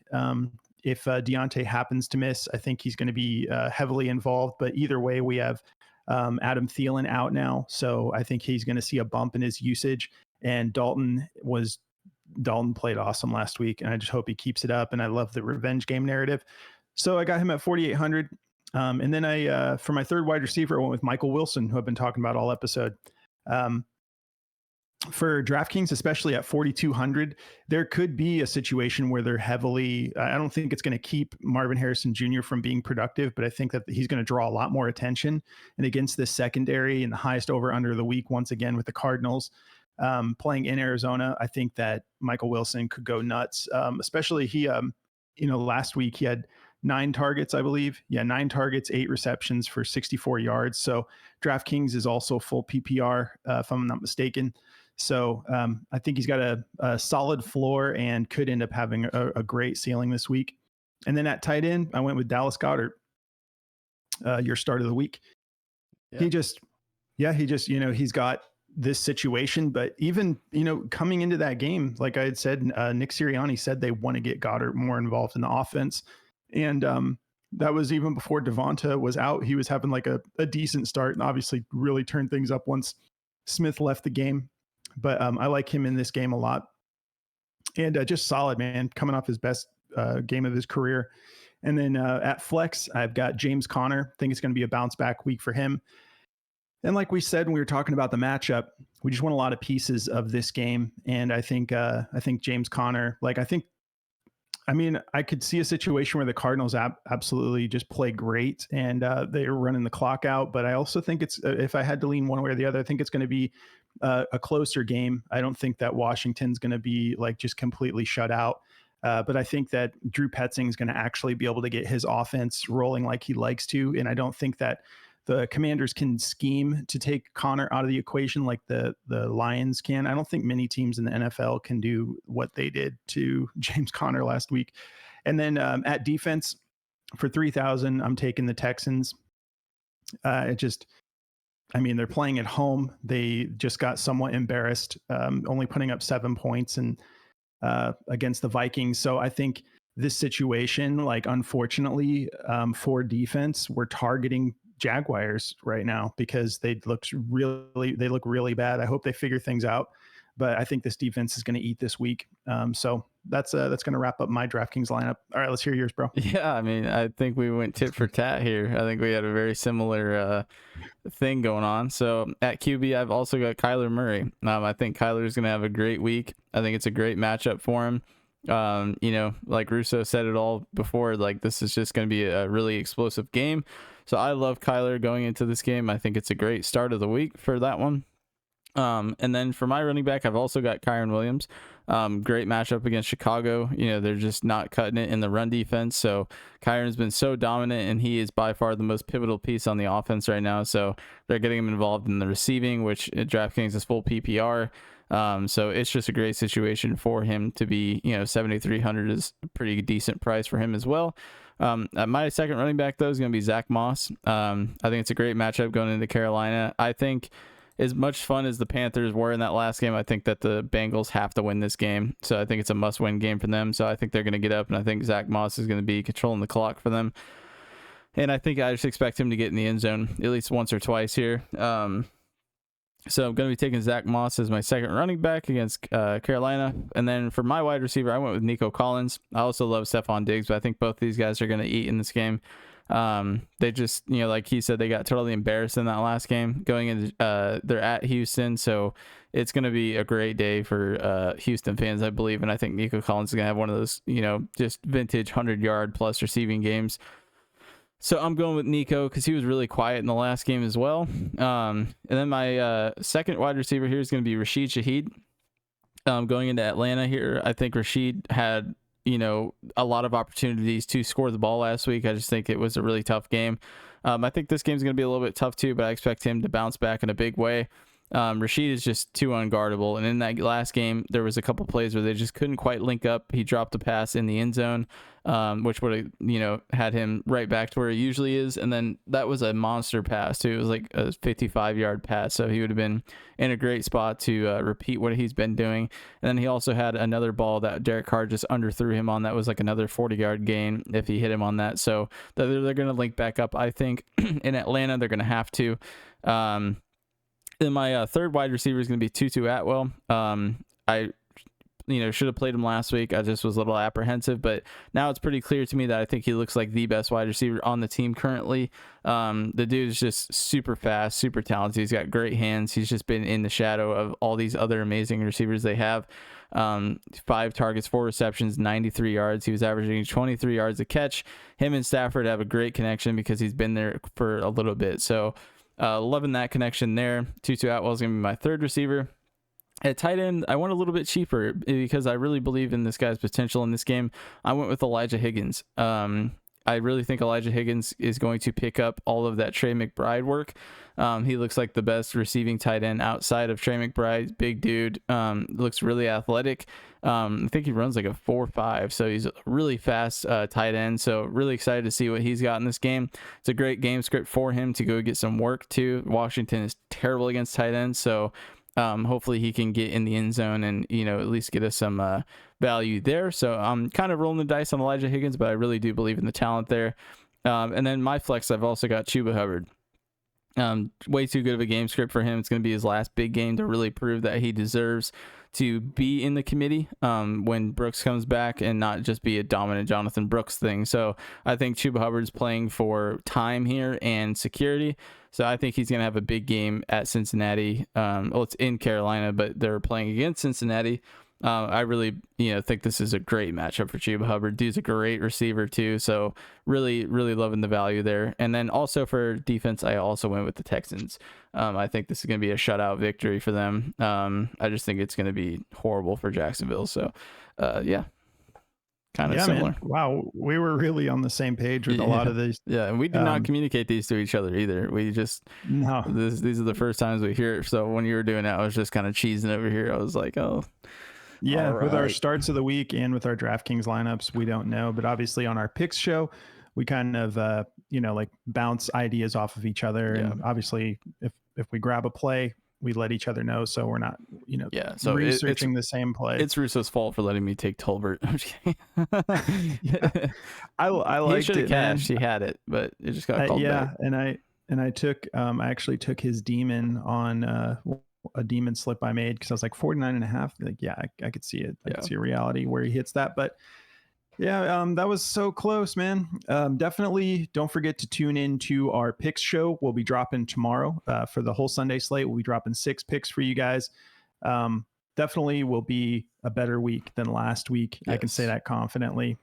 If Deontay happens to miss, I think he's going to be heavily involved. But either way, we have Adam Thielen out now. So I think he's going to see a bump in his usage. And Dalton played awesome last week. And I just hope he keeps it up. And I love the revenge game narrative. So I got him at 4,800. And then for my third wide receiver, I went with Michael Wilson, who I've been talking about all episode. For DraftKings, especially at 4,200, there could be a situation where they're heavily, I don't think it's going to keep Marvin Harrison Jr. from being productive, but I think that he's going to draw a lot more attention. And against this secondary and the highest over under of the week, once again, with the Cardinals playing in Arizona, I think that Michael Wilson could go nuts. Especially he, last week he had 9 targets, I believe. Yeah, 9 targets, 8 receptions for 64 yards. So DraftKings is also full PPR, if I'm not mistaken. So I think he's got a solid floor and could end up having a great ceiling this week. And then at tight end, I went with Dallas Goedert, your start of the week. Yeah. Yeah, he just, he's got this situation, but even, coming into that game, like I had said, Nick Sirianni said they want to get Goddard more involved in the offense. And that was even before Devonta was out. He was having like a decent start and obviously really turned things up once Smith left the game. But I like him in this game a lot. And just solid, man, coming off his best game of his career. And then at flex, I've got James Conner. I think it's going to be a bounce back week for him. And like we said when we were talking about the matchup, we just want a lot of pieces of this game. And I think James Conner, I could see a situation where the Cardinals absolutely just play great and they're running the clock out. But I also think it's, if I had to lean one way or the other, I think it's going to be a closer game. I don't think that Washington's going to be like just completely shut out. But I think that Drew Petzing is going to actually be able to get his offense rolling like he likes to. And I don't think that the Commanders can scheme to take Connor out of the equation like the Lions can. I don't think many teams in the NFL can do what they did to James Conner last week. And then at defense for 3,000, I'm taking the Texans. They're playing at home. They just got somewhat embarrassed, only putting up 7 points and against the Vikings. So I think this situation, like unfortunately for defense, we're targeting Jaguars right now because they look really bad. I hope they figure things out, but I think this defense is going to eat this week. So that's going to wrap up my DraftKings lineup. All right, let's hear yours, bro. Yeah, I think we went tit for tat here. I think we had a very similar thing going on. So at QB, I've also got Kyler Murray. I think Kyler's going to have a great week. I think it's a great matchup for him. Like Russo said it all before, like this is just going to be a really explosive game. So I love Kyler going into this game. I think it's a great start of the week for that one. And then for my running back, I've also got Kyren Williams. Great matchup against Chicago. They're just not cutting it in the run defense. So Kyron's been so dominant, and he is by far the most pivotal piece on the offense right now. So they're getting him involved in the receiving, which at DraftKings is full PPR. So it's just a great situation for him to be, 7,300 is a pretty decent price for him as well. My second running back, though, is going to be Zach Moss. I think it's a great matchup going into Carolina. I think as much fun as the Panthers were in that last game, I think that the Bengals have to win this game. So I think it's a must-win game for them. So I think they're going to get up, and I think Zach Moss is going to be controlling the clock for them. And I think I just expect him to get in the end zone at least once or twice here. So I'm going to be taking Zach Moss as my second running back against Carolina. And then for my wide receiver, I went with Nico Collins. I also love Stephon Diggs, but I think both these guys are going to eat in this game. They just, like he said, they got totally embarrassed in that last game going into, they're at Houston. So it's going to be a great day for Houston fans, I believe. And I think Nico Collins is going to have one of those, just vintage 100-yard plus receiving games. So I'm going with Nico because he was really quiet in the last game as well. And then my second wide receiver here is going to be Rashid Shaheed. Going into Atlanta here, I think Rashid had, a lot of opportunities to score the ball last week. I just think it was a really tough game. I think this game's going to be a little bit tough too, but I expect him to bounce back in a big way. Rashid is just too unguardable. And in that last game, there was a couple plays where they just couldn't quite link up. He dropped a pass in the end zone, which would have, had him right back to where he usually is. And then that was a monster pass too. It was like a 55-yard pass. So he would have been in a great spot to repeat what he's been doing. And then he also had another ball that Derek Carr just underthrew him on. That was like another 40-yard gain if he hit him on that. So they're going to link back up, I think. In Atlanta, they're going to have to. Then my third wide receiver is going to be Tutu Atwell. I should have played him last week. I just was a little apprehensive, but now it's pretty clear to me that I think he looks like the best wide receiver on the team currently. The dude is just super fast, super talented. He's got great hands. He's just been in the shadow of all these other amazing receivers they have. 5 targets, 4 receptions, 93 yards. He was averaging 23 yards a catch. Him and Stafford have a great connection because he's been there for a little bit. So loving that connection there. Tutu Atwell is going to be my third receiver. At tight end, I went a little bit cheaper because I really believe in this guy's potential in this game. I went with Elijah Higgins. I really think Elijah Higgins is going to pick up all of that Trey McBride work. He looks like the best receiving tight end outside of Trey McBride. Big dude, looks really athletic. I think he runs like a 4.5, so he's a really fast tight end. So really excited to see what he's got in this game. It's a great game script for him to go get some work too. Washington is terrible against tight ends, so hopefully he can get in the end zone and, you know, at least get us some value there. So I'm kind of rolling the dice on Elijah Higgins, but I really do believe in the talent there. And then my flex, I've also got Chuba Hubbard. Way too good of a game script for him. It's going to be his last big game to really prove that he deserves to be in the committee when Brooks comes back, and not just be a dominant Jonathan Brooks thing. So I think Chuba Hubbard's playing for time here and security. So I think he's going to have a big game at Cincinnati. Well, it's in Carolina, but they're playing against Cincinnati. I really, think this is a great matchup for Chuba Hubbard. Dude's a great receiver too. So really, really loving the value there. And then also for defense, I also went with the Texans. I think this is going to be a shutout victory for them. I just think it's going to be horrible for Jacksonville. So, kind of similar. Man. Wow, we were really on the same page with a lot of these. Yeah, and we did not communicate these to each other either. We just these are the first times we hear it. So when you were doing that, I was just kind of cheesing over here. I was like, oh. Yeah, right. With our starts of the week and with our DraftKings lineups, we don't know. But obviously on our picks show, we kind of, like bounce ideas off of each other. Yeah. And obviously, if we grab a play, we let each other know. So we're not, so researching the same play. It's Russo's fault for letting me take Tolbert. I liked he should have cashed. He had it, but it just got called back. And I took, I actually took his demon on a demon slip I made because I was like 49.5. Like, yeah, I could see it. I could see a reality where he hits that. But yeah, that was so close, man. Definitely don't forget to tune in to our picks show. We'll be dropping tomorrow for the whole Sunday slate. We'll be dropping 6 picks for you guys. Definitely will be a better week than last week. Yes. I can say that confidently.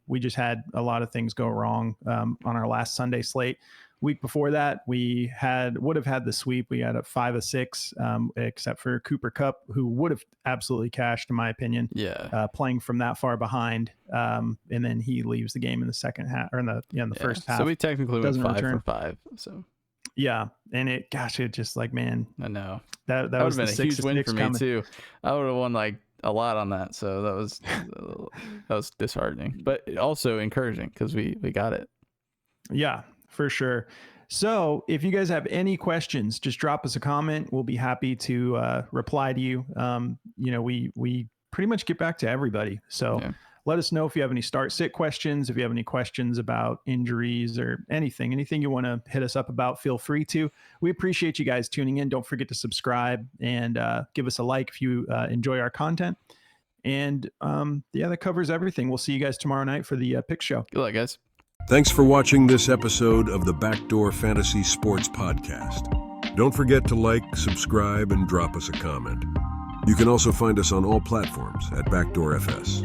We just had a lot of things go wrong on our last Sunday slate. Week before that, we would have had the sweep. We had a 5 of 6, except for Cooper Kupp, who would have absolutely cashed, in my opinion. Yeah, playing from that far behind, and then he leaves the game in the second half or in the first half. So we technically went 5 for 5. So yeah, and it just like, man, I know that would have been a huge win for me too. I would have won like a lot on that. So that was disheartening, but also encouraging because we got it. Yeah. For sure. So if you guys have any questions, just drop us a comment. We'll be happy to reply to you. We pretty much get back to everybody. So let us know if you have any start-sit questions, if you have any questions about injuries or anything you want to hit us up about, feel free to. We appreciate you guys tuning in. Don't forget to subscribe and give us a like if you enjoy our content. And that covers everything. We'll see you guys tomorrow night for the pick show. Good luck, guys. Thanks for watching this episode of the Backdoor Fantasy Sports Podcast. Don't forget to like, subscribe, and drop us a comment. You can also find us on all platforms at Backdoor FS.